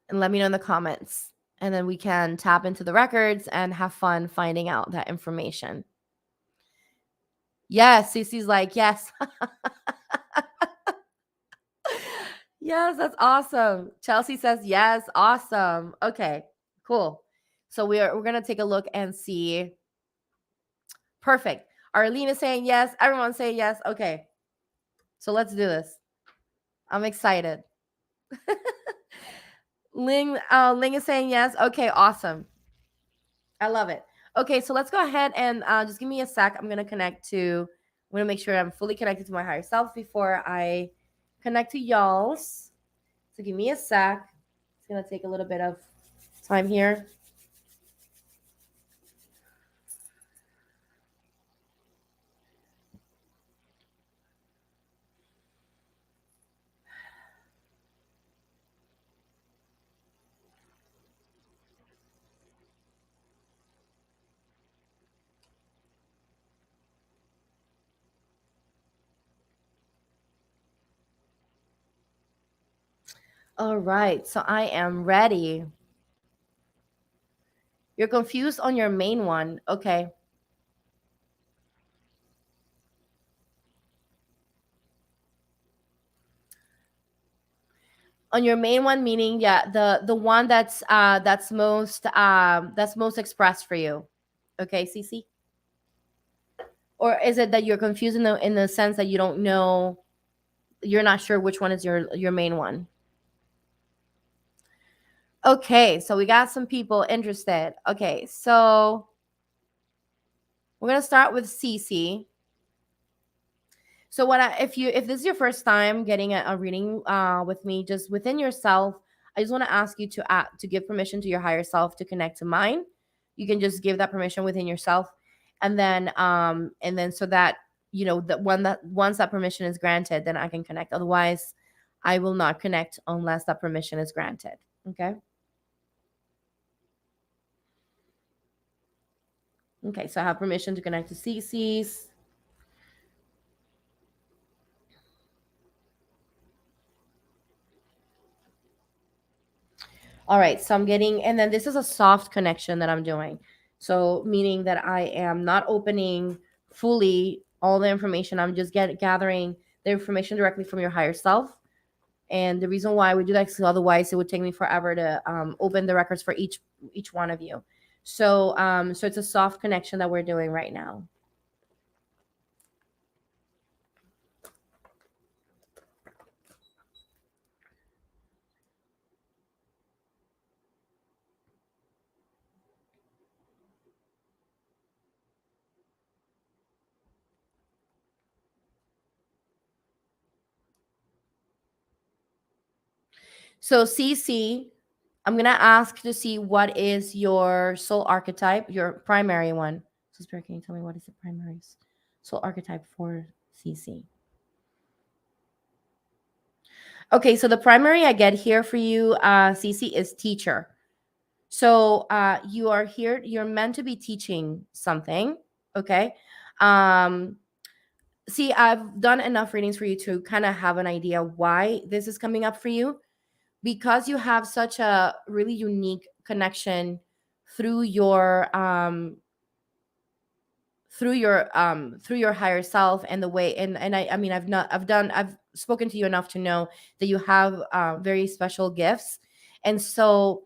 And let me know in the comments. And then we can tap into the records and have fun finding out that information. Yes, Cece's like, yes. Yes, that's awesome. Chelsea says yes, awesome. Okay, cool. So we're gonna take a look and see. Perfect. Arlene is saying yes. Everyone's saying yes. Okay, so let's do this. I'm excited. Ling is saying yes. Okay, awesome. I love it. Okay, so let's go ahead and just give me a sec. I'm gonna make sure I'm fully connected to my higher self before I connect to y'all's. So give me a sec. It's gonna take a little bit of time here. All right, so I am ready. You're confused on your main one. Okay. On your main one, meaning, yeah, the one that's most expressed for you. Okay, Cece? Or is it that you're confused in the sense that you don't know, you're not sure which one is your main one? Okay, so we got some people interested. Okay, so we're gonna start with Cece. So if this is your first time getting a reading with me, just within yourself, I just want to ask you to give permission to your higher self to connect to mine. You can just give that permission within yourself, and then so that once that permission is granted, then I can connect. Otherwise, I will not connect unless that permission is granted. Okay. Okay, so I have permission to connect to CC's. All right, so I'm getting, and then this is a soft connection that I'm doing. So meaning that I am not opening fully all the information. I'm just gathering the information directly from your higher self. And the reason why we do that is otherwise it would take me forever to open the records for each one of you. So it's a soft connection that we're doing right now. So CC, I'm gonna ask to see what is your soul archetype, your primary one. So Spirit, can you tell me what is the primary soul archetype for CC? Okay, so the primary I get here for you, CC, is teacher. So you are here, you're meant to be teaching something. Okay. Um, see, I've done enough readings for you to kind of have an idea why this is coming up for you, because you have such a really unique connection through your through your higher self, and the way, and I mean, I've spoken to you enough to know that you have very special gifts. And so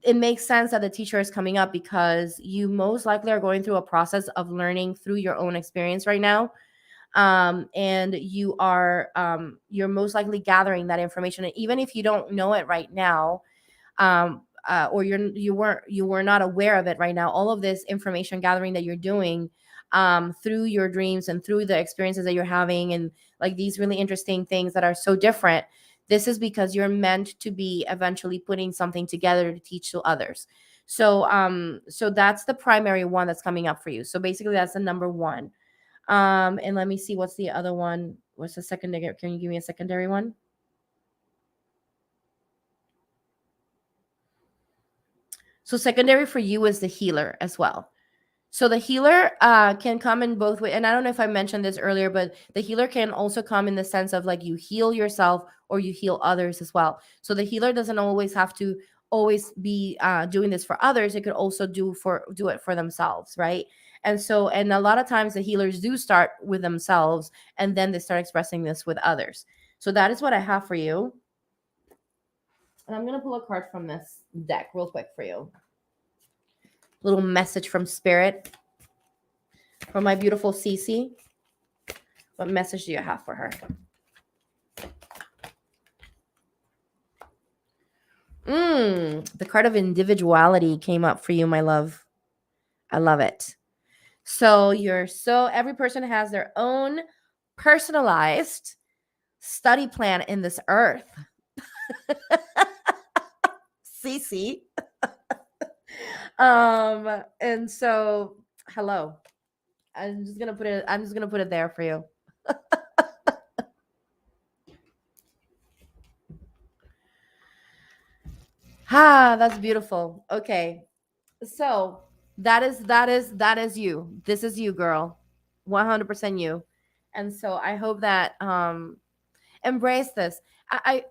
it makes sense that the teacher is coming up, because you most likely are going through a process of learning through your own experience right now. And you're most likely gathering that information, and even if you don't know it right now, or you were not aware of it right now, all of this information gathering that you're doing through your dreams and through the experiences that you're having, and like these really interesting things that are so different, this is because you're meant to be eventually putting something together to teach to others. So that's the primary one that's coming up for you. So basically that's the number one. And let me see, what's the other one? What's the secondary? Can you give me a secondary one? So secondary for you is the healer as well. So the healer can come in both ways. And I don't know if I mentioned this earlier, but the healer can also come in the sense of like you heal yourself or you heal others as well. So the healer doesn't always have to always be doing this for others. It could also do it for themselves, right? And a lot of times the healers do start with themselves, and then they start expressing this with others. So that is what I have for you. And I'm gonna pull a card from this deck real quick for you. Little message from spirit for my beautiful Cece. What message do you have for her? The card of individuality came up for you, my love. I love it. So every person has their own personalized study plan in this earth. Cece. And so hello. I'm just gonna put it there for you. That's beautiful. Okay. So that is you. This is you, girl. 100% you. And so I hope that embrace this. And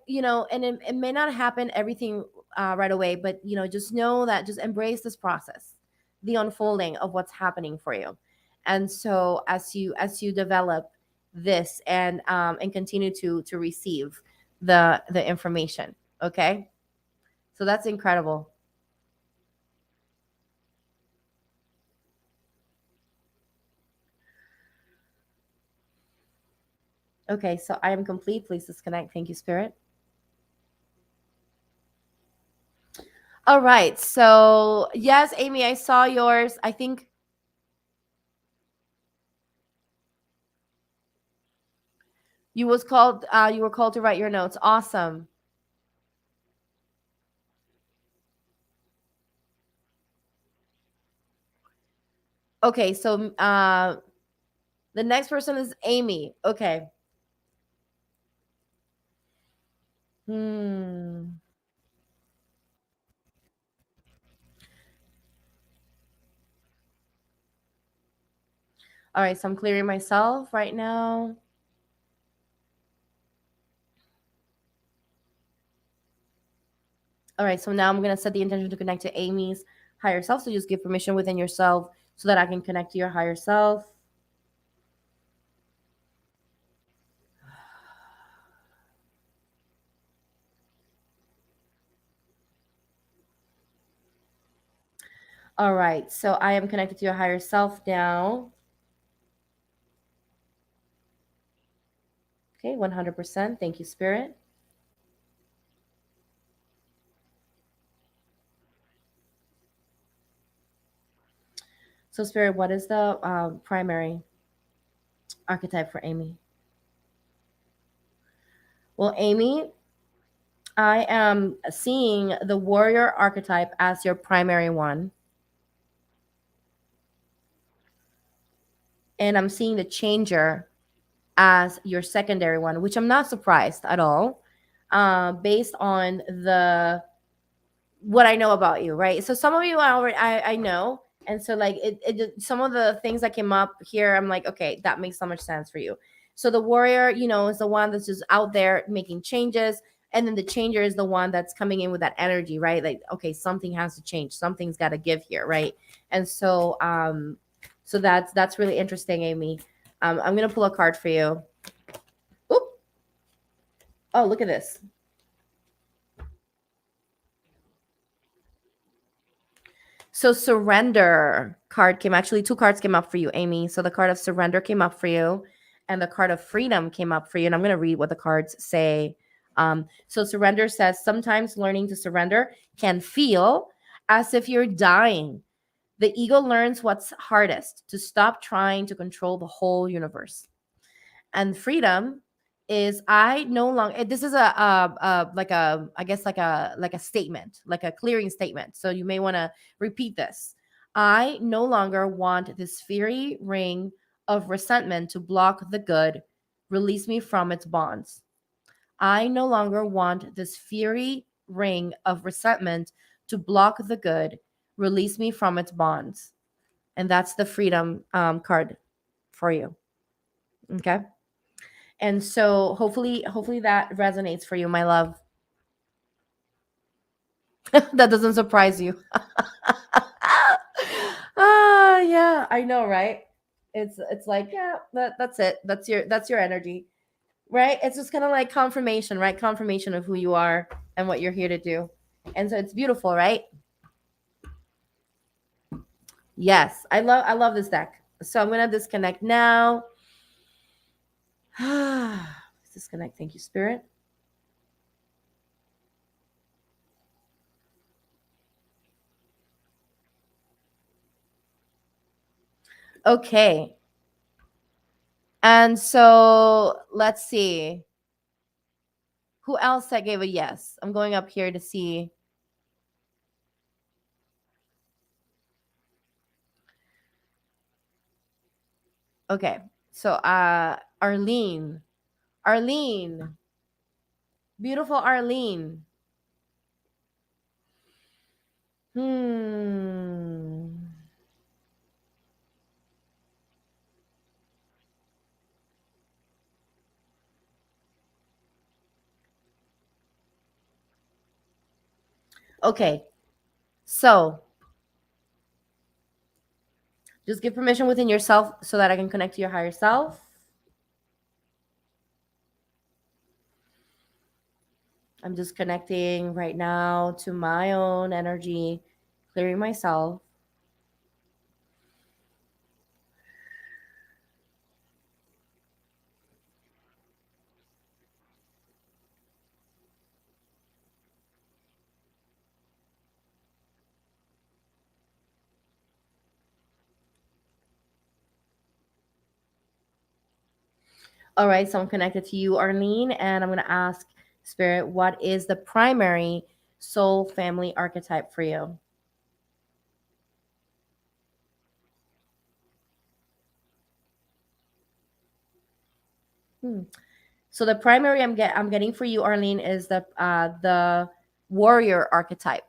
it may not happen everything right away, but just know that, just embrace this process, the unfolding of what's happening for you. And so as you develop this and continue to receive the information, okay? So that's incredible. Okay, so I am complete. Please disconnect. Thank you, Spirit. All right. So yes, Amy, I saw yours. I think you were called to write your notes. Awesome. Okay, so the next person is Amy. Okay. Hmm. All right, so I'm clearing myself right now. All right, so now I'm going to set the intention to connect to Amy's higher self. So just give permission within yourself so that I can connect to your higher self. All right. So I am connected to your higher self now. Okay, 100%. Thank you, Spirit. So, Spirit, what is the primary archetype for Amy? Well, Amy, I am seeing the warrior archetype as your primary one, and I'm seeing the changer as your secondary one, which I'm not surprised at all, based on the what I know about you, right? So some of you I know, and so like some of the things that came up here, I'm like, okay, that makes so much sense for you. So the warrior, is the one that's just out there making changes, and then the changer is the one that's coming in with that energy, right? Like, okay, something has to change, something's got to give here, right? And so that's really interesting, Amy. I'm gonna pull a card for you. Oop. Oh, look at this. So surrender card came, actually two cards came up for you, Amy. So the card of surrender came up for you, and the card of freedom came up for you. And I'm going to read what the cards say. So surrender says sometimes learning to surrender can feel as if you're dying. The ego learns what's hardest, to stop trying to control the whole universe. And freedom is I no longer, this is a like a, I guess like a statement, like a clearing statement, so you may want to repeat this. I no longer want this fiery ring of resentment to block the good. Release me from its bonds. I no longer want this fiery ring of resentment to block the good. Release me from its bonds. And that's the freedom card for you. Okay. And so hopefully that resonates for you, my love. That doesn't surprise you. Yeah, I know, right? It's like, yeah, that's it. That's your energy. Right? It's just kind of like confirmation, right? Confirmation of who you are and what you're here to do. And so it's beautiful, right? Yes. I love this deck. So I'm gonna disconnect now. Disconnect. Thank you, Spirit. Okay. And so let's see. Who else that gave a yes? I'm going up here to see. Okay. So Arlene. Arlene. Beautiful Arlene. Hmm. Okay. So just give permission within yourself so that I can connect to your higher self. I'm just connecting right now to my own energy, clearing myself. All right, so I'm connected to you, Arlene, and I'm going to ask Spirit, what is the primary soul family archetype for you? Hmm. So the primary I'm getting for you, Arlene, is the warrior archetype.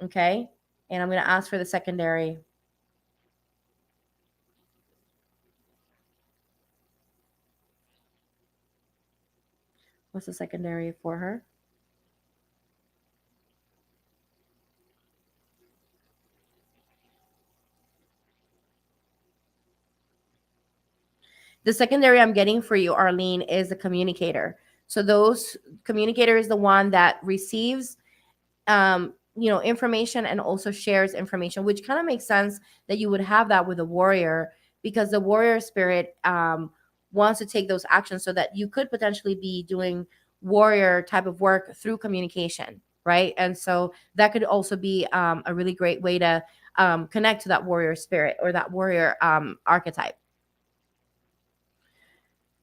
Okay, and I'm going to ask for the secondary. What's the secondary for her? The secondary I'm getting for you, Arlene, is the communicator. So those communicator is the one that receives, information and also shares information, which kind of makes sense that you would have that with a warrior, because the warrior spirit wants to take those actions, so that you could potentially be doing warrior type of work through communication, right? And so that could also be a really great way to connect to that warrior spirit or that warrior archetype.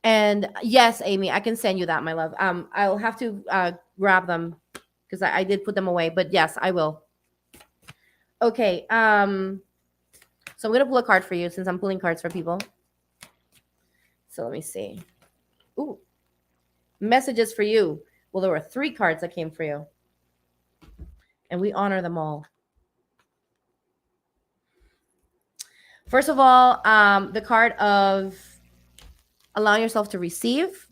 And yes, Amy, I can send you that, my love. I'll have to grab them because I did put them away, but yes, I will. Okay. So I'm gonna pull a card for you since I'm pulling cards for people. So let me see. Ooh, messages for you. Well, there were 3 cards that came for you, and we honor them all. First of all, the card of allowing yourself to receive.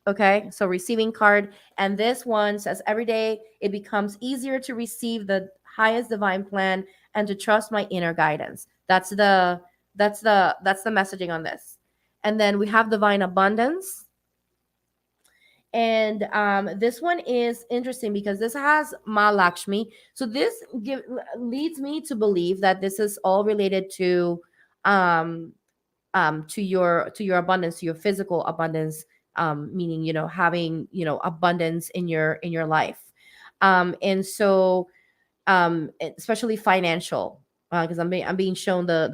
Okay, so receiving card. And this one says, every day it becomes easier to receive the highest divine plan and to trust my inner guidance. That's the messaging on this. And then we have divine abundance. And this one is interesting because this has Ma Lakshmi. So this leads me to believe that this is all related um, to your abundance, to your physical abundance, meaning having abundance in your life, and so especially financial, because I'm being shown the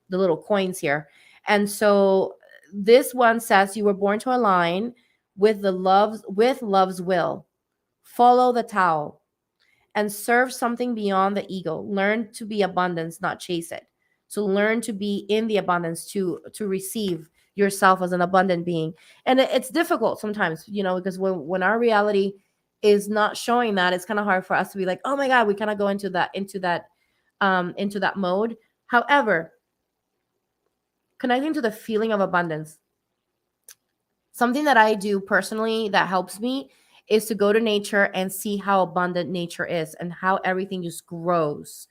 little coins here. And so this one says you were born to align with love's will, follow the Tao, and serve something beyond the ego. Learn to be abundance, not chase it. So learn to be in the abundance, to receive yourself as an abundant being. And it's difficult sometimes, because when our reality is not showing that, it's kind of hard for us to be like, oh my God, we kind of go into that mode. However, connecting to the feeling of abundance, something that I do personally that helps me is to go to nature and see how abundant nature is and how everything just grows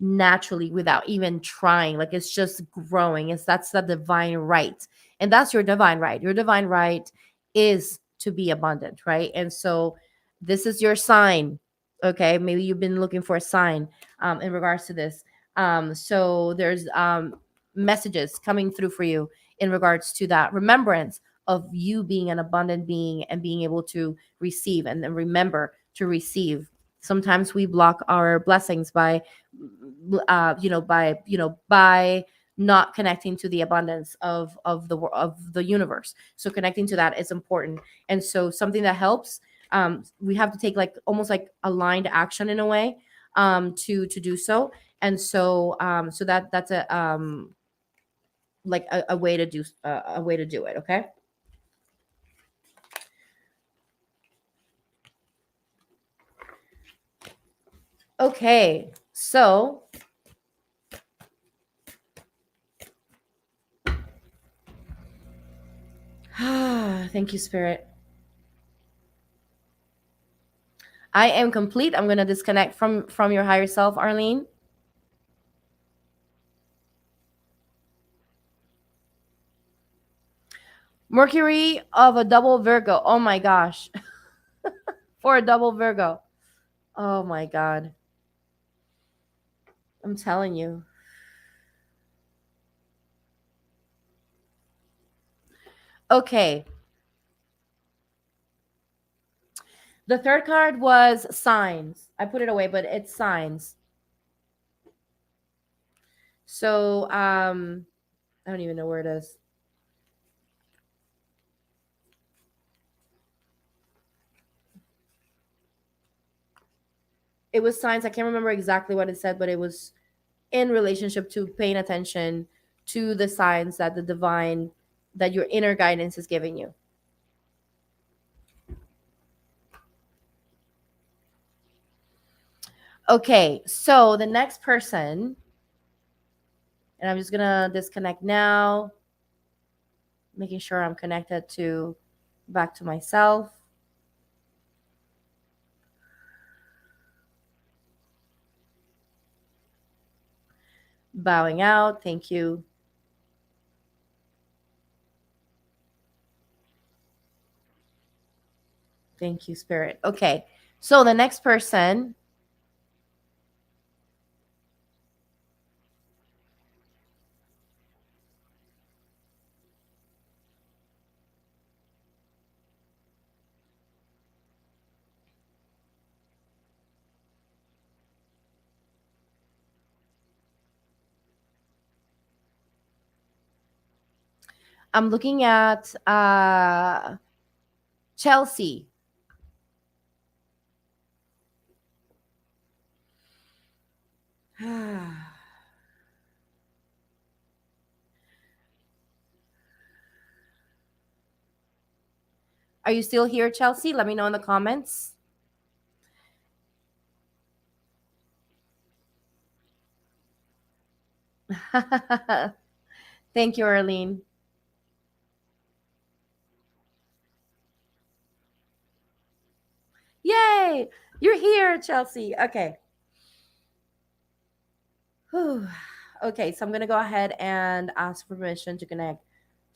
naturally without even trying. Like it's just growing. That's the divine right. And that's your divine right. Your divine right is to be abundant, right? And so this is your sign. Okay. Maybe you've been looking for a sign in regards to this. So there's messages coming through for you in regards to that remembrance of you being an abundant being and being able to receive, and then remember to receive. Sometimes we block our blessings by by not connecting to the abundance of the universe. So connecting to that is important. And so something that helps, we have to take like almost like aligned action in a way, to do so. And so so that's a way to do it. Okay. Okay, so thank you, Spirit. I am complete. I'm gonna disconnect from your higher self, Arlene. Mercury of a double Virgo. Oh my gosh. For a double Virgo. Oh my God. I'm telling you. Okay. The third card was signs. I put it away, but it's signs. So I don't even know where it is. It was signs. I can't remember exactly what it said, but it was in relationship to paying attention to the signs that the divine, that your inner guidance is giving you. Okay, so the next person, and I'm just gonna disconnect now, making sure I'm connected to back to myself. Bowing out. Thank you. Thank you, Spirit. Okay, So the next person, I'm looking at Chelsea. Are you still here, Chelsea? Let me know in the comments. Thank you, Arlene. Yay! You're here, Chelsea. Okay. Whew. Okay, so I'm going to go ahead and ask permission to connect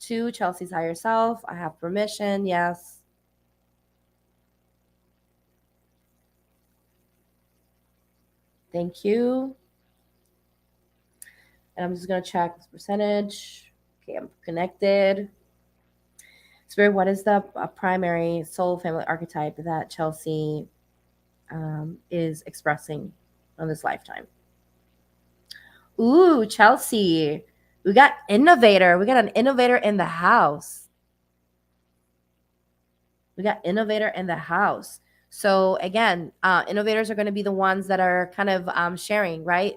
to Chelsea's higher self. I have permission. Yes. Thank you. And I'm just going to check this percentage. Okay, I'm connected. Spirit, what is the primary soul family archetype that Chelsea is expressing on this lifetime? Ooh, Chelsea. We got innovator. We got an innovator in the house. We got innovator in the house. So again, innovators are going to be the ones that are kind of sharing, right?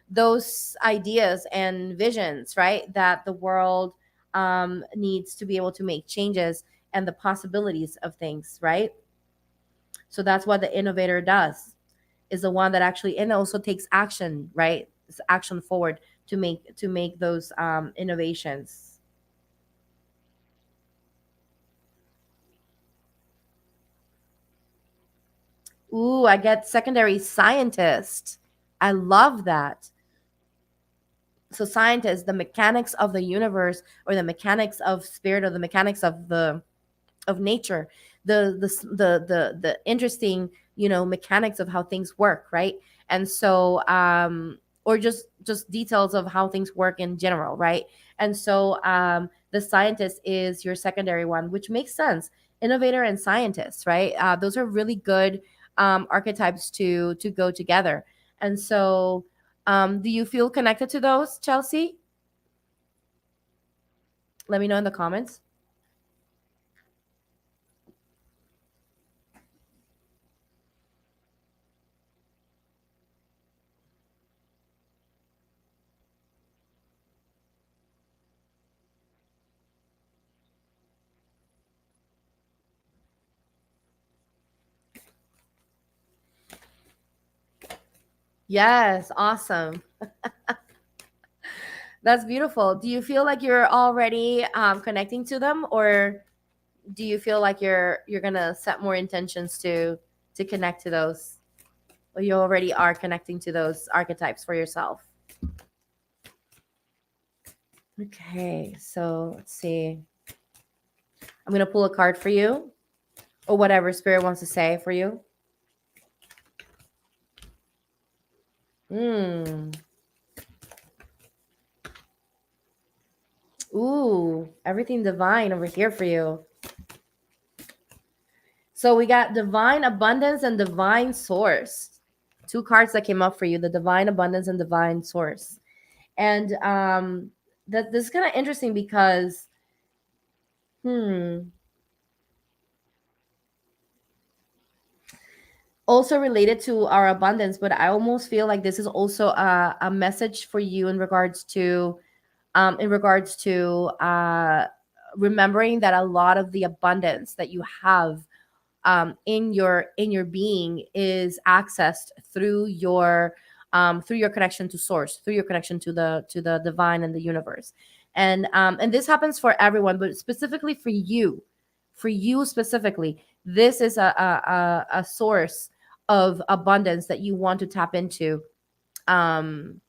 Those ideas and visions, right? That the world needs to be able to make changes and the possibilities of things, right? So that's what the innovator does, is the one that actually, and also takes action, right? It's action forward to make those innovations. Ooh, I get secondary scientist. I love that. So scientists, the mechanics of the universe, or the mechanics of spirit, or the mechanics of nature, the interesting, mechanics of how things work, right? And so or just details of how things work in general, right? And so the scientist is your secondary one, which makes sense. Innovator and scientist, right? Those are really good archetypes to go together. And so do you feel connected to those, Chelsea? Let me know in the comments. Yes, awesome. That's beautiful. Do you feel like you're already connecting to them, or do you feel like you're gonna set more intentions to connect to those, or you already are connecting to those archetypes for yourself? Okay, so let's see. I'm gonna pull a card for you, or whatever spirit wants to say for you. Hmm. Ooh, everything divine over here for you. So we got divine abundance and divine source. Two cards that came up for you: the divine abundance and divine source. And that this is kind of interesting because hmm also related to our abundance, but I almost feel like this is also a message for you in regards to remembering that a lot of the abundance that you have in your being is accessed through your connection to source, through your connection to the divine and the universe. And this happens for everyone, but specifically for you specifically, this is a source of abundance that you want to tap into, um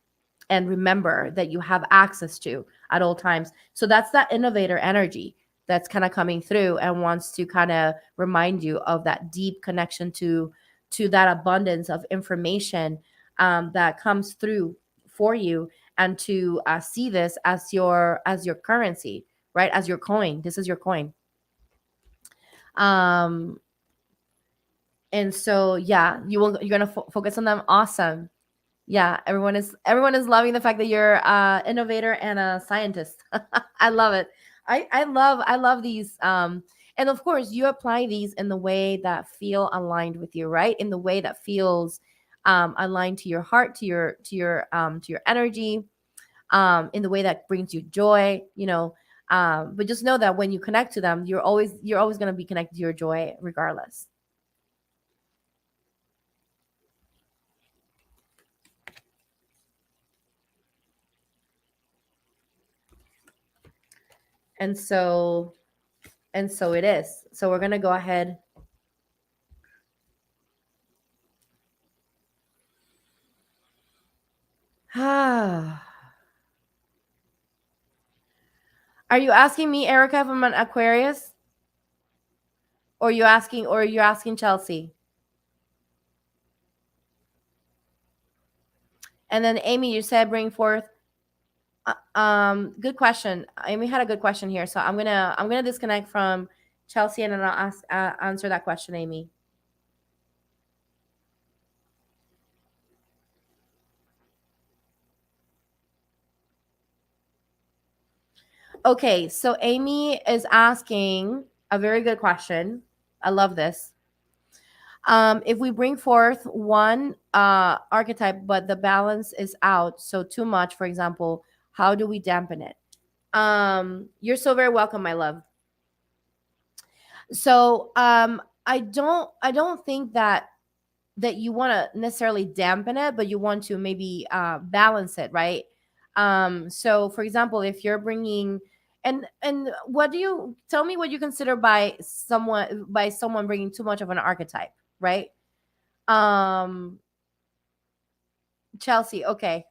and remember that you have access to at all times. So that's that innovator energy. that's kind of coming through and wants to kind of remind you of that deep connection to that abundance of information that comes through for you, and to see this as your currency, right? As your coin. This is your coin. um and so yeah, you're gonna focus on them. Awesome. Yeah, everyone is loving the fact that you're innovator and a scientist. I love it. I love these. And of course you apply these in the way that feel aligned with you, right? In the way that feels aligned to your heart, to your energy, in the way that brings you joy, but just know that when you connect to them, you're always going to be connected to your joy regardless. And so it is. So we're going to go ahead. Are you asking me, Erica, if I'm an Aquarius? Or you're asking Chelsea? And then Amy, you said bring forth. Good question. Amy had a good question here, so I'm gonna disconnect from Chelsea, and then I'll answer that question, Amy. Okay, so Amy is asking a very good question. I love this. If we bring forth one archetype, but the balance is out, so too much, for example, how do we dampen it? You're so very welcome, my love. So I don't think that you want to necessarily dampen it, but you want to maybe balance it, right? So for example, if you're bringing, and what do you tell me what you consider by someone bringing too much of an archetype, right? um Chelsea, okay.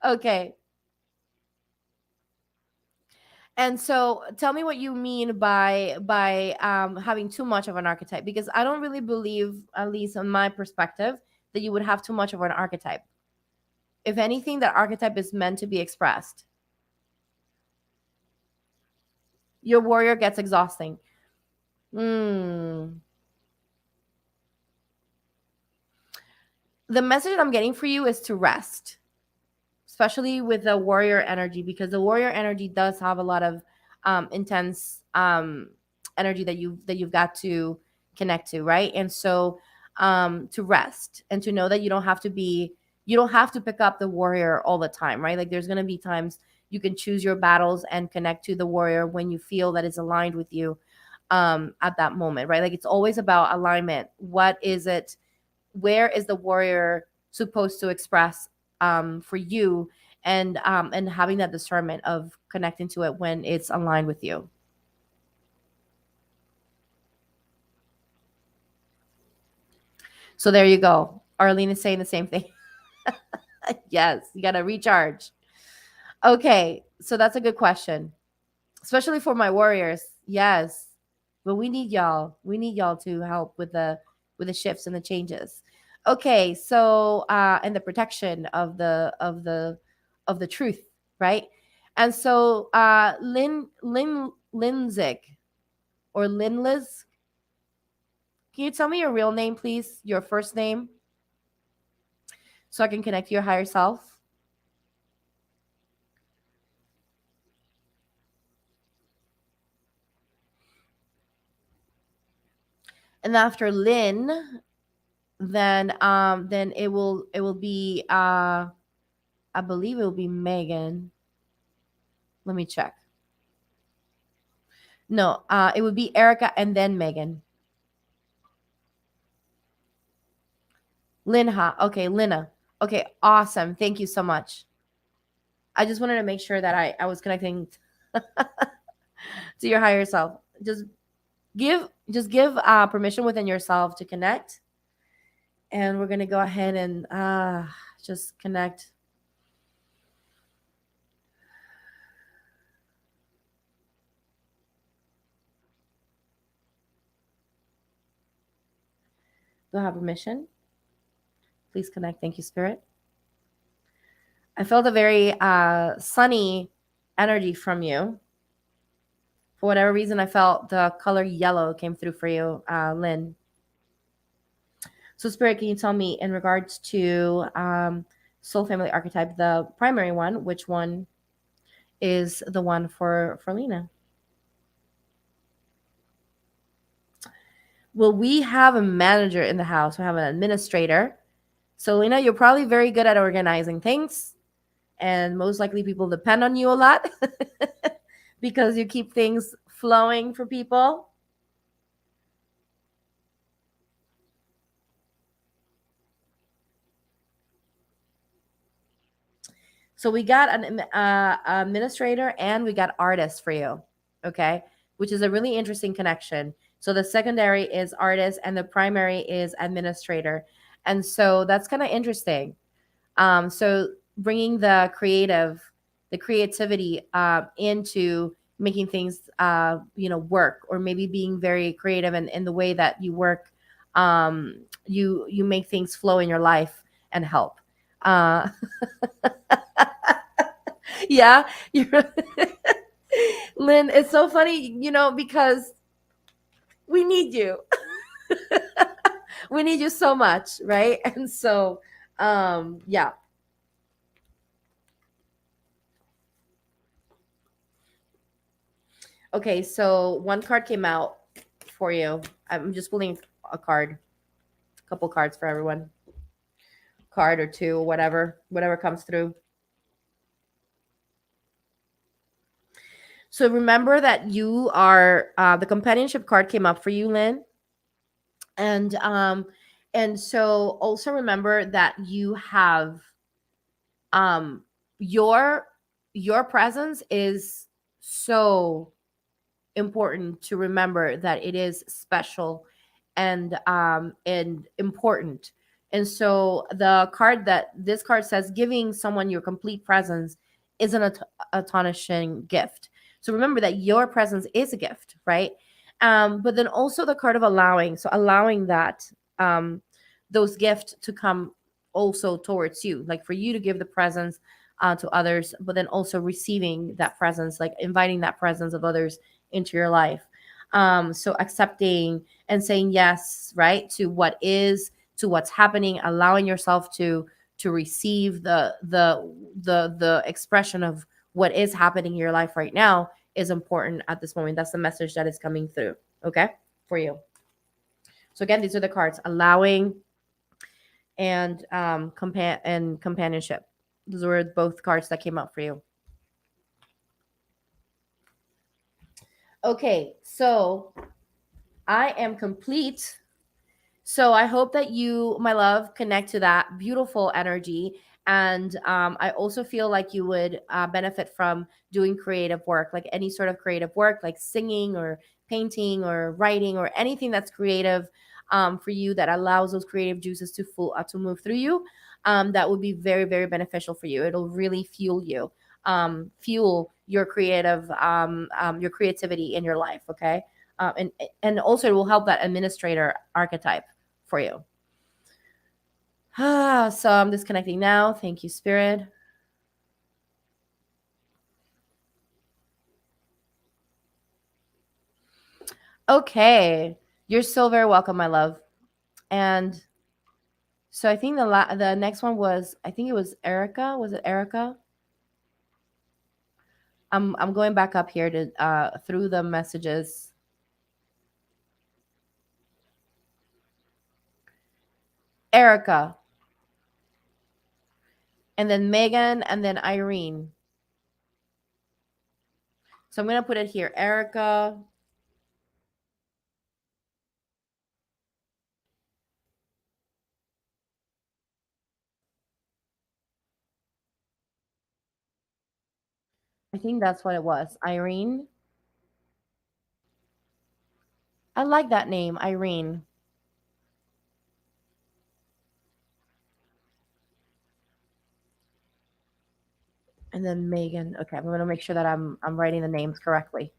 Okay. And so tell me what you mean by having too much of an archetype, because I don't really believe, at least in my perspective, that you would have too much of an archetype. If anything, that archetype is meant to be expressed. Your warrior gets exhausting. Hmm. The message that I'm getting for you is to rest, especially with the warrior energy, because the warrior energy does have a lot of intense energy that you've got to connect to, right? And so to rest and to know that you don't have to pick up the warrior all the time, right? Like there's going to be times you can choose your battles and connect to the warrior when you feel that it's aligned with you at that moment, right? Like it's always about alignment. What is it? Where is the warrior supposed to express for you? And having that discernment of connecting to it when it's aligned with you. So there you go. Arlene is saying the same thing. Yes, you got to recharge. Okay, so that's a good question, especially for my warriors. Yes, but we need y'all. We need y'all to help with the shifts and the changes. Okay, so and the protection of the truth, right? And so Linzig or Linliz, can you tell me your real name, please? Your first name, so I can connect to your higher self. And after Lynn, then it will be I believe it will be Megan. Let me check. No, it would be Erica and then Megan. Linha. Okay, Lina. Okay, awesome. Thank you so much. I just wanted to make sure that I was connecting to your higher self. Just give permission within yourself to connect. And we're gonna go ahead and just connect. Do I have permission? Please connect. Thank you, Spirit. I felt a very sunny energy from you. For whatever reason, I felt the color yellow came through for you, Lynn. So, Spirit, can you tell me in regards to soul family archetype, the primary one, which one is the one for Lena? Well, we have a manager in the house. We have an administrator. So, Lena, you're probably very good at organizing things, and most likely people depend on you a lot because you keep things flowing for people. So we got an administrator and we got artist for you, okay? Which is a really interesting connection. So the secondary is artist and the primary is administrator, and so that's kind of interesting. So bringing the creativity into making things, work, or maybe being very creative in the way that you work. You make things flow in your life and help. Uh, yeah, you're Lynn. It's so funny, because we need you. We need you so much, right? And so, yeah. Okay, so one card came out for you. I'm just pulling a card, a couple cards for everyone, card or two, whatever comes through. So remember that you are the companionship card came up for you, Lynn, and so also remember that you have um your your presence is so important to remember, that it is special and important. And so the card that this card says, giving someone your complete presence is an astonishing gift. So remember that your presence is a gift, right? But then also the card of allowing, so allowing that those gifts to come also towards you, like for you to give the presence to others, but then also receiving that presence, like inviting that presence of others into your life. So accepting and saying yes, right, to what is, to what's happening, allowing yourself to receive the expression of what is happening in your life right now is important at this moment. That's the message that is coming through, okay, for you. So again, these are the cards: allowing and companionship. Those were both cards that came up for you. Okay, so I am complete. So I hope that you, my love, connect to that beautiful energy. And I also feel like you would benefit from doing creative work, like any sort of creative work, like singing or painting or writing or anything that's creative for you, that allows those creative juices to move through you. That would be very, very beneficial for you. It'll really fuel you, fuel your creativity in your life. Okay. And also it will help that administrator archetype for you. So I'm disconnecting now. Thank you, Spirit. Okay. You're so very welcome, my love. And so I think the next one was, I think it was Erica. Was it Erica? I'm going back up here to through the messages. Erica. And then Megan, and then Irene. So I'm going to put it here. Erica. I think that's what it was. Irene. I like that name, Irene. And then Megan. Okay, I'm going to make sure that I'm writing the names correctly.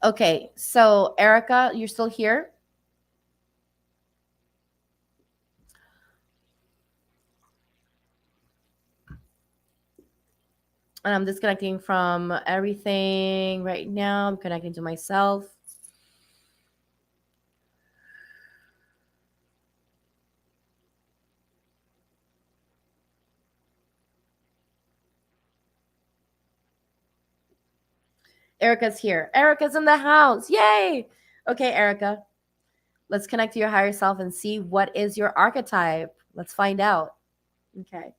Okay, so Erica, you're still here? And I'm disconnecting from everything right now. I'm connecting to myself. Erica's here. Erica's in the house. Yay! Okay, Erica, let's connect to your higher self and see what is your archetype. Let's find out. Okay.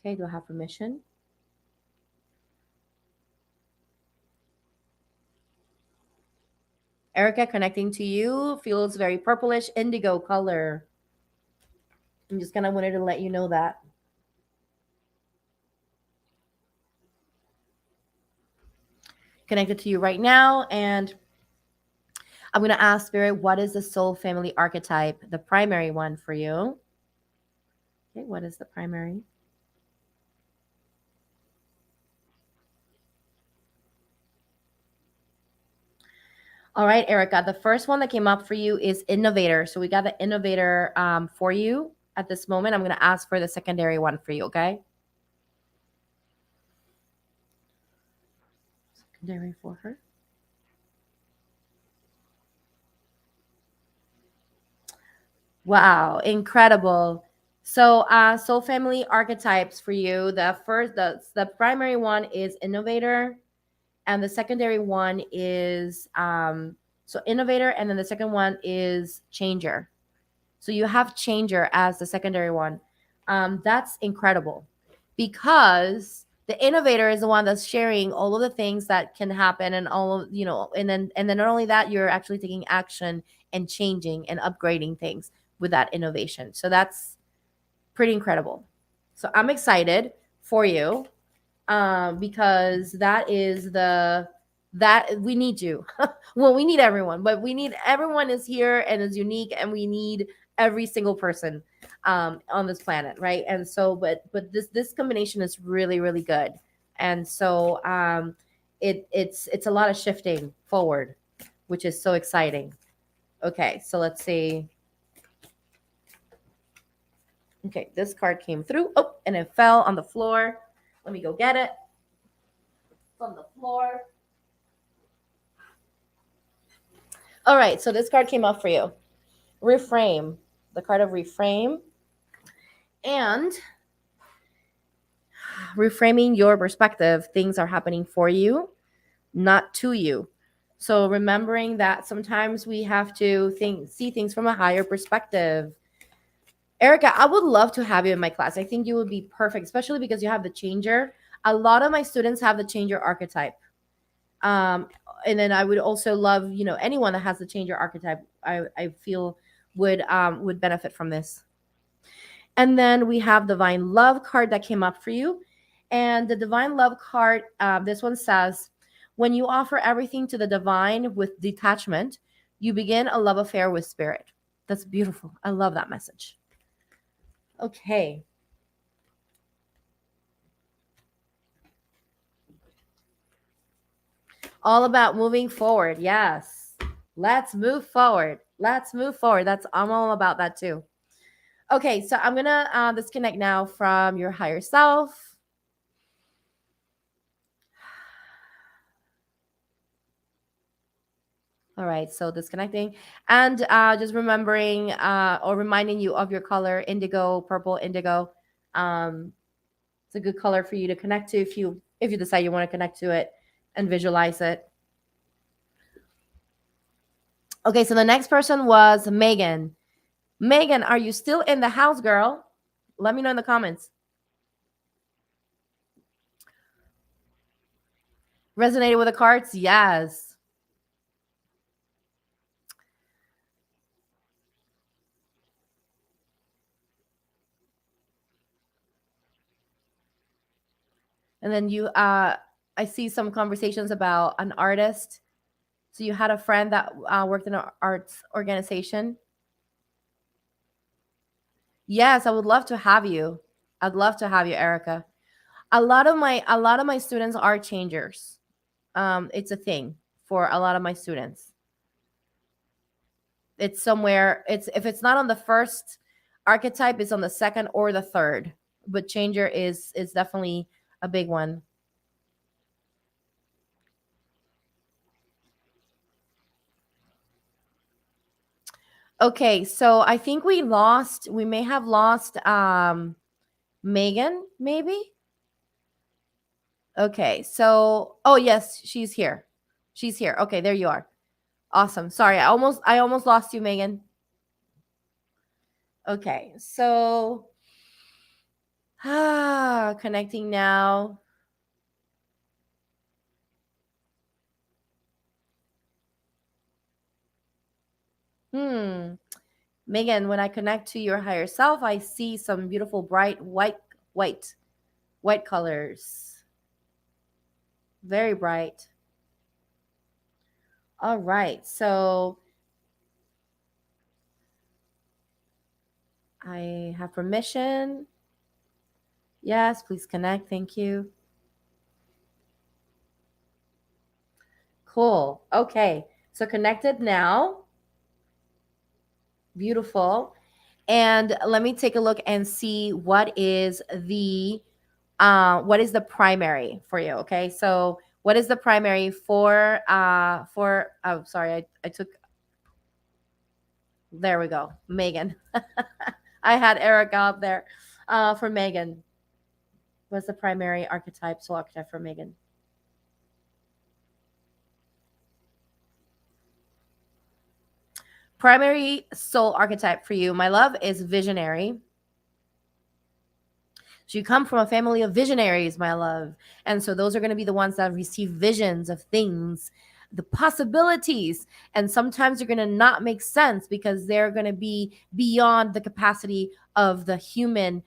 Okay, do I have permission? Erica, connecting to you feels very purplish indigo color. I'm just gonna wanted to let you know that. Connected to you right now, and I'm gonna ask Spirit, what is the soul family archetype, the primary one for you? Okay, what is the primary? All right, Erica, the first one that came up for you is innovator. So we got the innovator for you at this moment. I'm going to ask for the secondary one for you, okay? Secondary for her. Wow, incredible. So soul family archetypes for you. The primary one is innovator, and the secondary one is so innovator, and then the second one is changer. So you have changer as the secondary one. That's incredible because the innovator is the one that's sharing all of the things that can happen and all of, and then not only that, you're actually taking action and changing and upgrading things with that innovation. So that's pretty incredible. So I'm excited for you because that we need you. Well, we need everyone, but we need everyone is here and is unique, and we need every single person on this planet, right? And so, but this combination is really really good, and so it's a lot of shifting forward, which is so exciting. Okay, so let's see. Okay, this card came through. Oh, and it fell on the floor. Let me go get it. It's on the floor. All right, so this card came up for you. Reframe, the card of reframe. And reframing your perspective, things are happening for you, not to you. So remembering that sometimes we have to see things from a higher perspective. Erica, I would love to have you in my class. I think you would be perfect, especially because you have the changer. A lot of my students have the changer archetype. Um, and then I would also love, anyone that has the changer archetype, I feel would benefit from this. And then we have divine love card that came up for you. And the divine love card, this one says, when you offer everything to the divine with detachment, you begin a love affair with spirit. That's beautiful. I love that message. Okay. All about moving forward. Yes. Let's move forward. Let's move forward. I'm all about that too. Okay, so I'm gonna disconnect now from your higher self. All right, so disconnecting and just remembering or reminding you of your color, indigo, purple, indigo. It's a good color for you to connect to if you decide you want to connect to it and visualize it. Okay, so the next person was Megan. Megan, are you still in the house, girl? Let me know in the comments. Resonated with the cards? Yes. And then I see some conversations about an artist. So you had a friend that worked in an arts organization. Yes, I would love to have you. I'd love to have you, Erica. A lot of my students are changers. It's a thing for a lot of my students. It's somewhere. It's if it's not on the first archetype, it's on the second or the third. But changer is definitely a big one. Okay, so I think we may have lost Megan, maybe. Okay, so oh yes, she's here. She's here. Okay, there you are. Awesome. Sorry, I almost lost you, Megan. Okay, so connecting now. Hmm. Megan, when I connect to your higher self, I see some beautiful bright white white colors. Very bright. All right. So I have permission. Yes, please connect. Thank you. Cool. Okay. So connected now. Beautiful. And let me take a look and see what is the primary for you. Okay. So what is the primary for oh sorry, I took there we go. Megan. I had Erica up there. For Megan. What's the primary archetype, soul archetype for Megan? Primary soul archetype for you, my love, is visionary. So you come from a family of visionaries, my love. And so those are going to be the ones that receive visions of things, the possibilities. And sometimes they're going to not make sense because they're going to be beyond the capacity of the human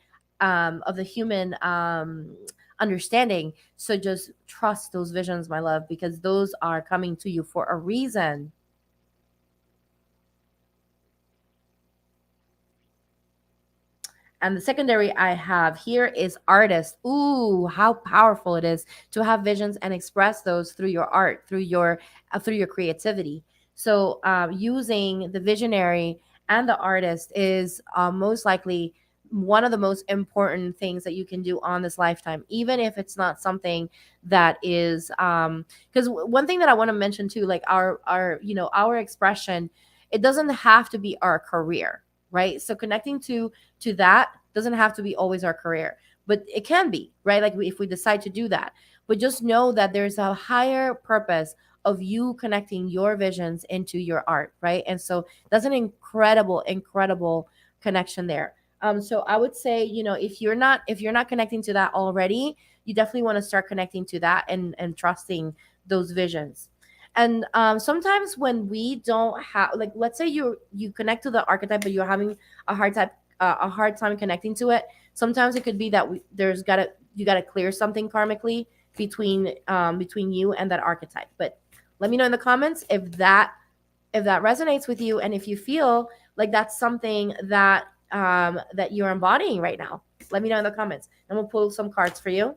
understanding. So just trust those visions, my love, because those are coming to you for a reason. And the secondary I have here is artist. Ooh, how powerful it is to have visions and express those through your art, through your creativity. So using the visionary and the artist is most likely one of the most important things that you can do on this lifetime, even if it's not something that is because one thing that I want to mention too, like our expression, it doesn't have to be our career, right? So connecting to that doesn't have to be always our career, but it can be, right? Like if we decide to do that. But just know that there's a higher purpose of you connecting your visions into your art, right? And so that's an incredible, incredible connection there. So I would say, if you're not connecting to that already, you definitely want to start connecting to that and trusting those visions. And sometimes when we don't have, like, let's say you connect to the archetype, but you're having a hard time connecting to it. Sometimes it could be that you gotta clear something karmically between you and that archetype. But let me know in the comments if that resonates with you, and if you feel like that's something that you're embodying right now. Let me know in the comments, and we'll pull some cards for you.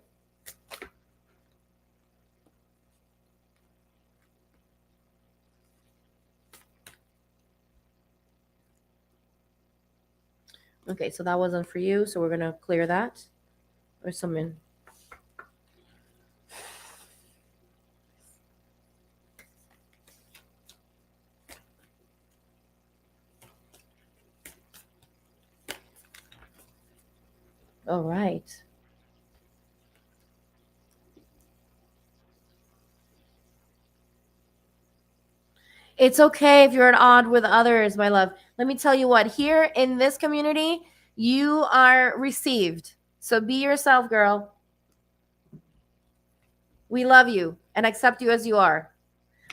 Okay, so that wasn't for you, so we're gonna clear that. Or something. All right. It's okay if you're at odd with others, my love. Let me tell you what, here in this community, you are received. So be yourself, girl. We love you and accept you as you are.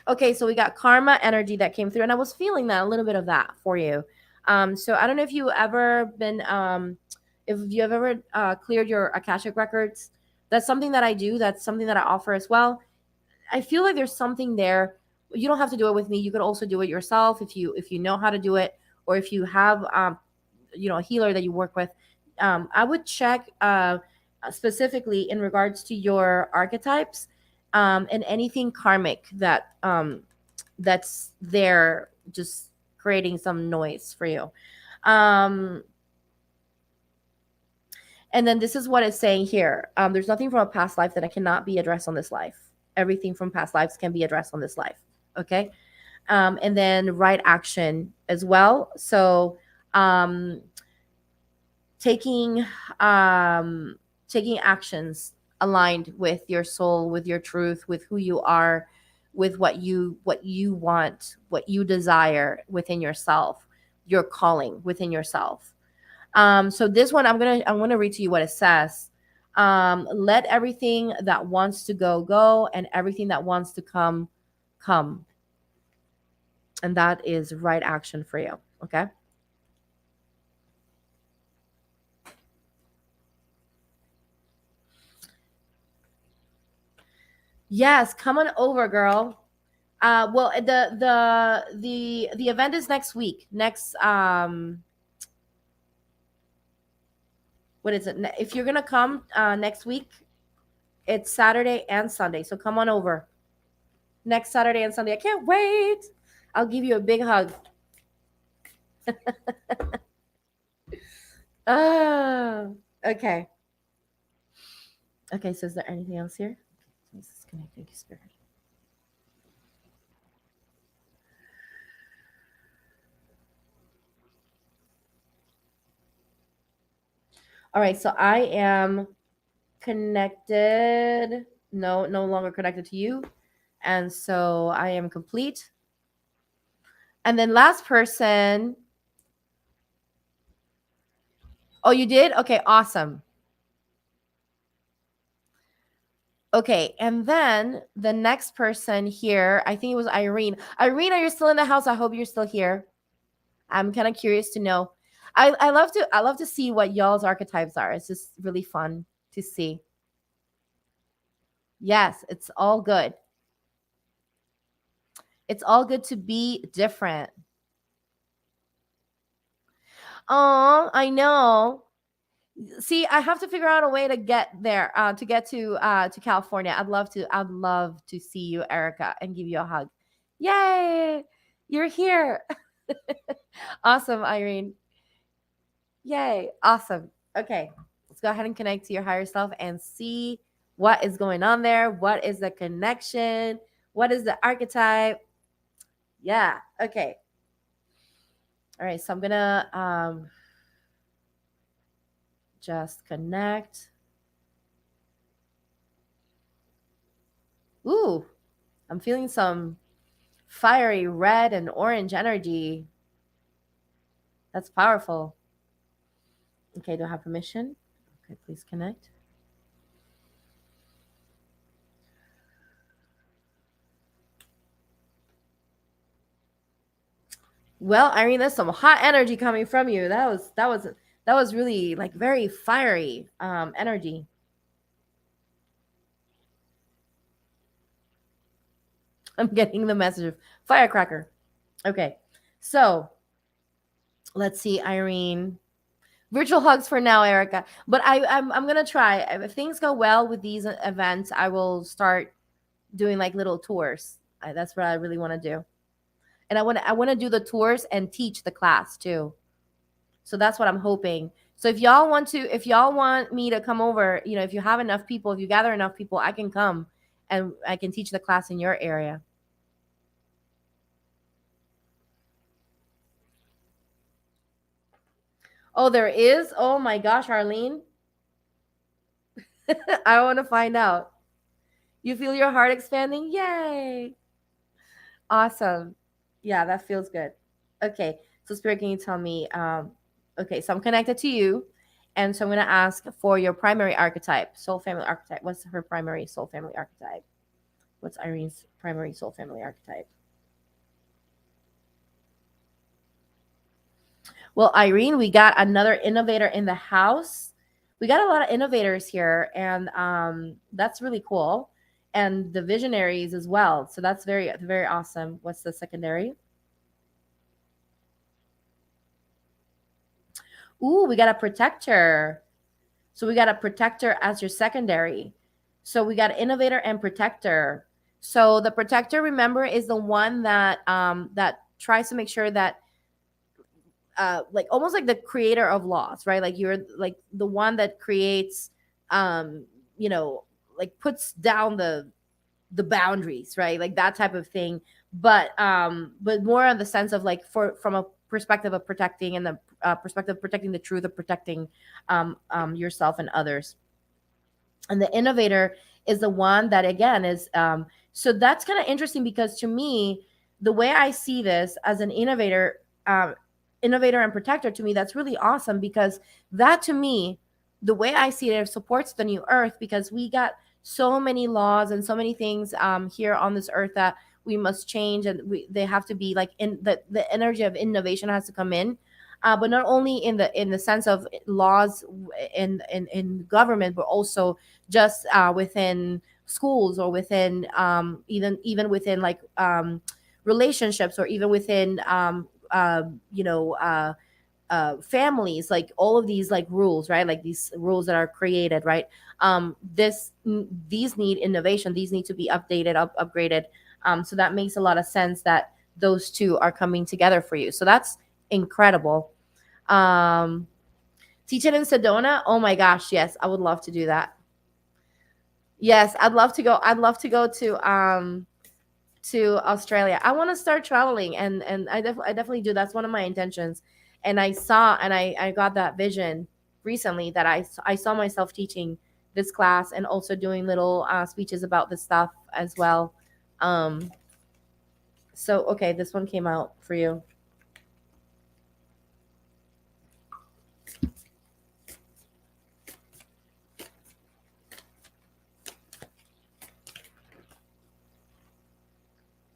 Okay, so we got karma energy that came through, and I was feeling that a little bit of that for you. So I don't know if you have ever cleared your akashic records. That's something that I do. That's something that I offer as well. I feel like there's something there. You don't have to do it with me. You could also do it yourself if you know how to do it, or if you have a healer that you work with, I would check specifically in regards to your archetypes, and anything karmic that's there, just creating some noise for you. Um, and then this is what it's saying here. There's nothing from a past life that cannot be addressed on this life. Everything from past lives can be addressed on this life. Okay. And then right action as well. So um, taking um, taking actions aligned with your soul, with your truth, with who you are, with what you want, what you desire within yourself, your calling within yourself. So this one, I'm gonna read to you what it says. Let everything that wants to go go, and everything that wants to come come, and that is right action for you. Okay. Yes, come on over, girl. Well, the event is next week. Next, what is it? If you're gonna come next week, it's Saturday and Sunday. So come on over next Saturday and Sunday. I can't wait. I'll give you a big hug. Oh, okay. Okay. So is there anything else here? Please disconnect. Thank you, Spirit. All right. So I am connected. No, no longer connected to you. And so I am complete. And then last person. Oh, you did? Okay, awesome. Okay, and then the next person here, I think it was Irene. Irene, are you still in the house? I hope you're still here. I'm kind of curious to know. I love to see what y'all's archetypes are. It's just really fun to see. Yes, it's all good. It's all good to be different. Oh, I know. See, I have to figure out a way to get there, to get to California. I'd love to see you, Erica, and give you a hug. Yay, you're here. Awesome, Irene. Yay, awesome. Okay, let's go ahead and connect to your higher self and see what is going on there. What is the connection? What is the archetype? Yeah. Okay. All right, so I'm gonna just connect. Ooh, I'm feeling some fiery red and orange energy. That's powerful. Okay, do I have permission? Okay, please connect. Well, Irene, there's some hot energy coming from you. That was really like very fiery energy. I'm getting the message of firecracker. Okay, so let's see, Irene. Virtual hugs for now, Erica. But I'm gonna try. If things go well with these events, I will start doing like little tours. That's what I really want to do, and I want to do the tours and teach the class too. So that's what I'm hoping. So if y'all want me to come over, if you have enough people, if you gather enough people, I can come and I can teach the class in your area. Oh, there is. Oh my gosh, Arlene. I want to find out. You feel your heart expanding? Yay! Awesome. Yeah, that feels good. Okay, so Spirit, can you tell me? Okay, so I'm connected to you, and so I'm gonna ask for your primary archetype, soul family archetype. What's her primary soul family archetype? What's Irene's primary soul family archetype? Well, Irene, we got another innovator in the house. We got a lot of innovators here, and that's really cool. And the visionaries as well. So that's very, very awesome. What's the secondary? Ooh, we got a protector. So we got a protector as your secondary. So we got innovator and protector. So the protector, remember, is the one that tries to make sure that like almost like the creator of laws, right? Like you're like the one that creates um you know like puts down the boundaries, right? Like that type of thing. But more on the sense of like for from a perspective of protecting and the perspective of protecting the truth of protecting yourself and others. And the innovator is the one that again is so that's kind of interesting because to me the way I see this as an innovator, innovator and protector, to me that's really awesome because that to me the way I see it supports the new earth because we got so many laws and so many things here on this earth that we must change and they have to be like in the energy of innovation has to come in, but not only in the sense of laws in government, but also just within schools or within even within like relationships or even within you know families, like all of these like rules, right? Like these rules that are created, right? These need innovation, these need to be updated, upgraded. So that makes a lot of sense that those two are coming together for you, so that's incredible. um Teaching in Sedona, oh my gosh, yes, I would love to do that. Yes, I'd love to go. I'd love to Australia. I want to start traveling, and I definitely do. That's one of my intentions. And I saw and I got that vision recently that I saw myself teaching this class and also doing little speeches about this stuff as well. Um, so okay, this one came out for you.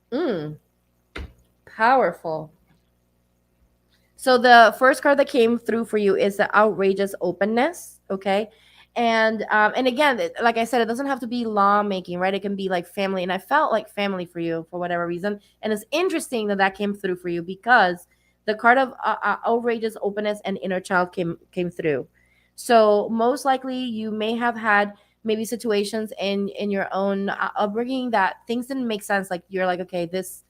Mm, powerful. So the first card that came through for you is the outrageous openness. Okay. And again, like I said, it doesn't have to be lawmaking, right? It can be like family. And I felt like family for you for whatever reason. And it's interesting that that came through for you because the card of outrageous openness and inner child came through. So most likely you may have had maybe situations in your own upbringing that things didn't make sense. Like you're like, okay, this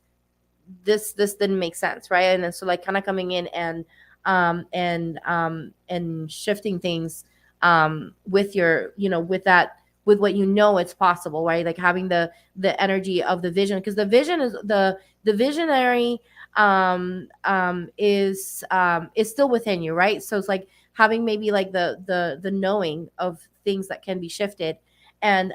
didn't make sense, right? And then so like kind of coming in and shifting things with your, with that, with what it's possible, right? Like having the energy of the vision, because the vision is the visionary is still within you, right? So it's like having maybe like the knowing of things that can be shifted, and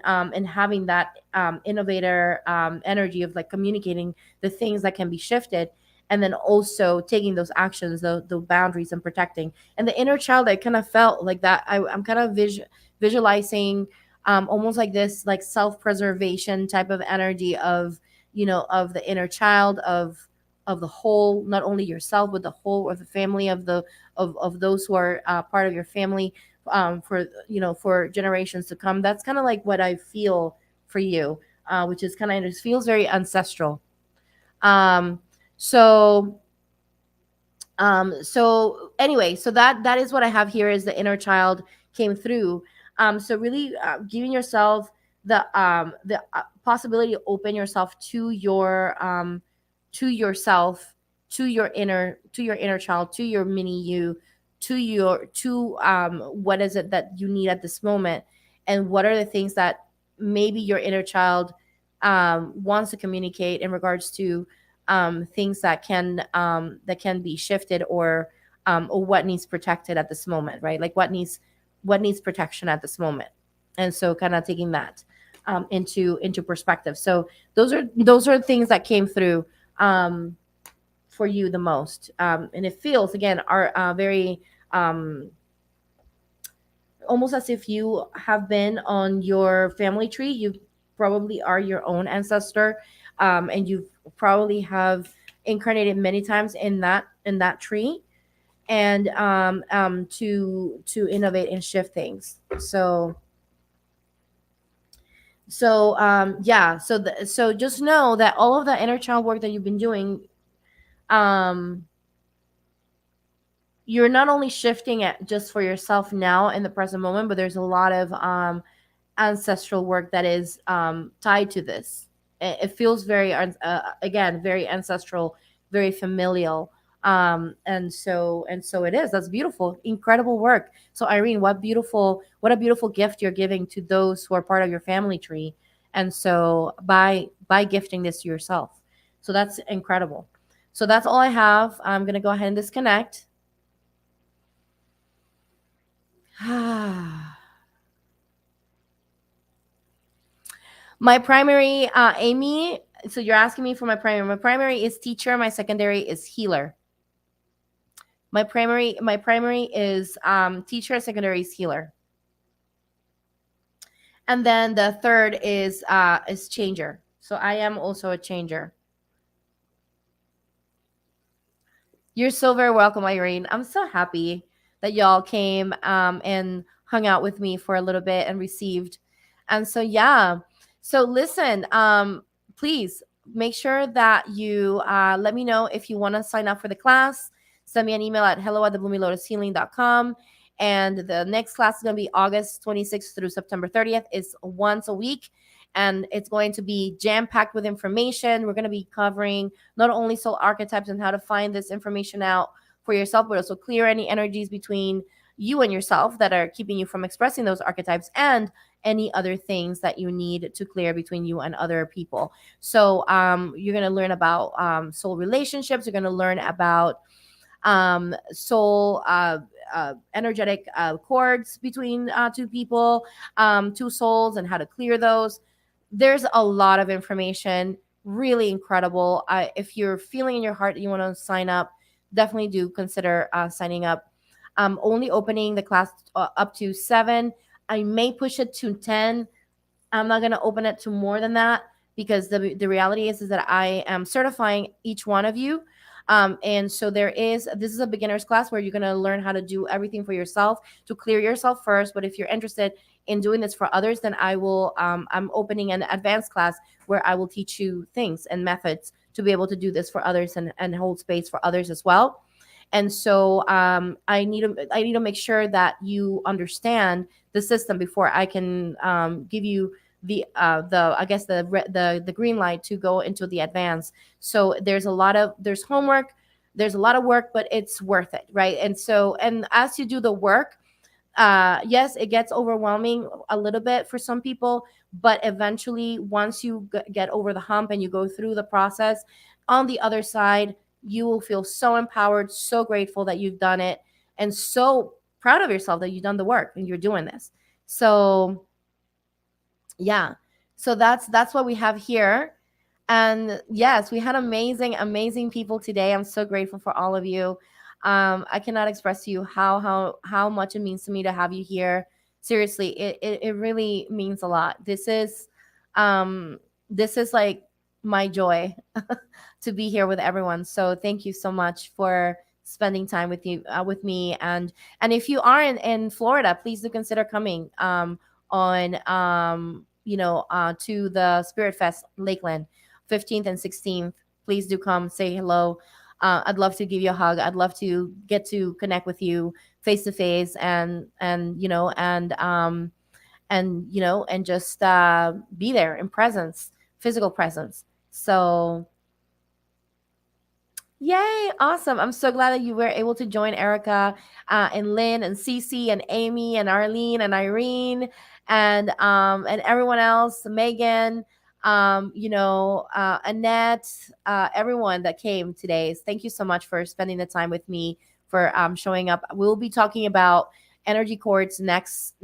having that innovator energy of like communicating the things that can be shifted, and then also taking those actions, the boundaries, and protecting. And the inner child, I kind of felt like that. I'm kind of visualizing almost like this like self-preservation type of energy of, of the inner child, of the whole, not only yourself but the whole of the family, of those who are part of your family, for for generations to come. That's kind of like what I feel for you, which is kind of, it feels very ancestral. um so so anyway, so that is what I have here, is the inner child came through. So really giving yourself the possibility to open yourself to yourself, to your inner child, to your mini you, to what is it that you need at this moment, and what are the things that maybe your inner child wants to communicate in regards to things that can be shifted, or what needs protected at this moment, right? Like what needs protection at this moment. And so kind of taking that into perspective. So those are things that came through for you the most, and it feels again are very um, almost as if you have been on your family tree. You probably are your own ancestor, and you probably have incarnated many times in that tree, and to innovate and shift things. So yeah, so just know that all of the inner child work that you've been doing, um you're not only shifting it just for yourself now in the present moment, but there's a lot of ancestral work that is tied to this. It feels very, again, very ancestral, very familial. And so it is. That's beautiful, incredible work. So Irene, what a beautiful gift you're giving to those who are part of your family tree. And so by gifting this to yourself, so that's incredible. So that's all I have. I'm gonna go ahead and disconnect. My primary, Amy. So you're asking me for my primary. My primary is teacher. My secondary is healer. My primary is teacher. Secondary is healer. And then the third is changer. So I am also a changer. You're so very welcome, Irene. I'm so happy that y'all came and hung out with me for a little bit and received. And so, yeah. So, listen, please make sure that you let me know if you want to sign up for the class. Send me an email at hello@thebloominglotushealing.com. And the next class is going to be August 26th through September 30th. It's once a week, and it's going to be jam packed with information. We're going to be covering not only soul archetypes and how to find this information out for yourself, but also clear any energies between you and yourself that are keeping you from expressing those archetypes, and any other things that you need to clear between you and other people. So you're going to learn about soul relationships. You're going to learn about soul energetic cords between two people, two souls, and how to clear those. There's a lot of information, really incredible. If you're feeling in your heart that you want to sign up, definitely do consider signing up. Only opening the class up to 7. I may push it to 10. I'm not going to open it to more than that, because the reality is that I am certifying each one of you. And so this is a beginner's class where you're going to learn how to do everything for yourself, to clear yourself first. But if you're interested in doing this for others, then I'm opening an advanced class where I will teach you things and methods to be able to do this for others, and hold space for others as well. And so I need to make sure that you understand the system before I can give you the I guess the green light to go into the advance. So there's homework, there's a lot of work, but it's worth it, right? And as you do the work, yes, it gets overwhelming a little bit for some people, but eventually, once you get over the hump and you go through the process, on the other side, you will feel so empowered, so grateful that you've done it, and so proud of yourself that you've done the work and you're doing this. So yeah, so that's what we have here. And yes, we had amazing people today. I'm so grateful for all of you. I cannot express to you how much it means to me to have you here. Seriously, it really means a lot. This is like my joy to be here with everyone. So thank you so much for spending time with me. And if you are in Florida, please do consider coming on to the Spirit Fest Lakeland, 15th and 16th. Please do come, say hello. I'd love to give you a hug. I'd love to get to connect with you face to face, and just be there in presence, physical presence. So yay, awesome. I'm so glad that you were able to join Erica, and Lynn and Cece and Amy and Arlene and Irene, and everyone else, Megan, Annette, everyone that came today. Thank you so much for spending the time with me, for showing up. We'll be talking about energy cords next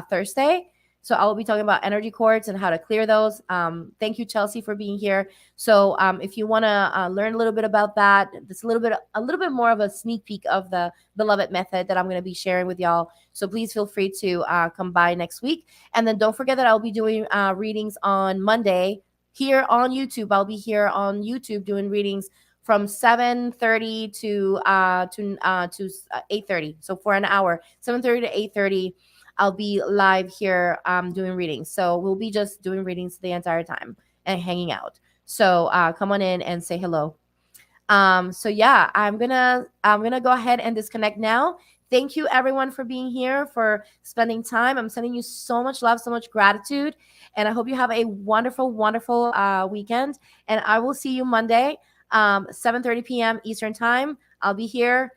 Thursday. So I will be talking about energy cords and how to clear those. Thank you, Chelsea, for being here. So if you want to learn a little bit about that, it's a little bit more of a sneak peek of the beloved method that I'm going to be sharing with y'all. So please feel free to come by next week. And then don't forget that I'll be doing readings on Monday here on YouTube. I'll be here on YouTube doing readings from 7:30 to 8:30. So for an hour, 7:30 to 8:30. I'll be live here doing readings. So we'll be just doing readings the entire time and hanging out. So come on in and say hello. So yeah, I'm gonna go ahead and disconnect now. Thank you everyone for being here, for spending time. I'm sending you so much love, so much gratitude, and I hope you have a wonderful, wonderful weekend. And I will see you Monday, 7:30 p.m. Eastern time. I'll be here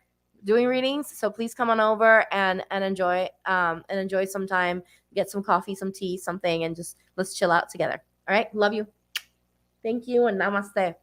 doing readings, so please come on over and enjoy some time. Get some coffee, some tea, something, and just let's chill out together. All right, love you. Thank you, and namaste.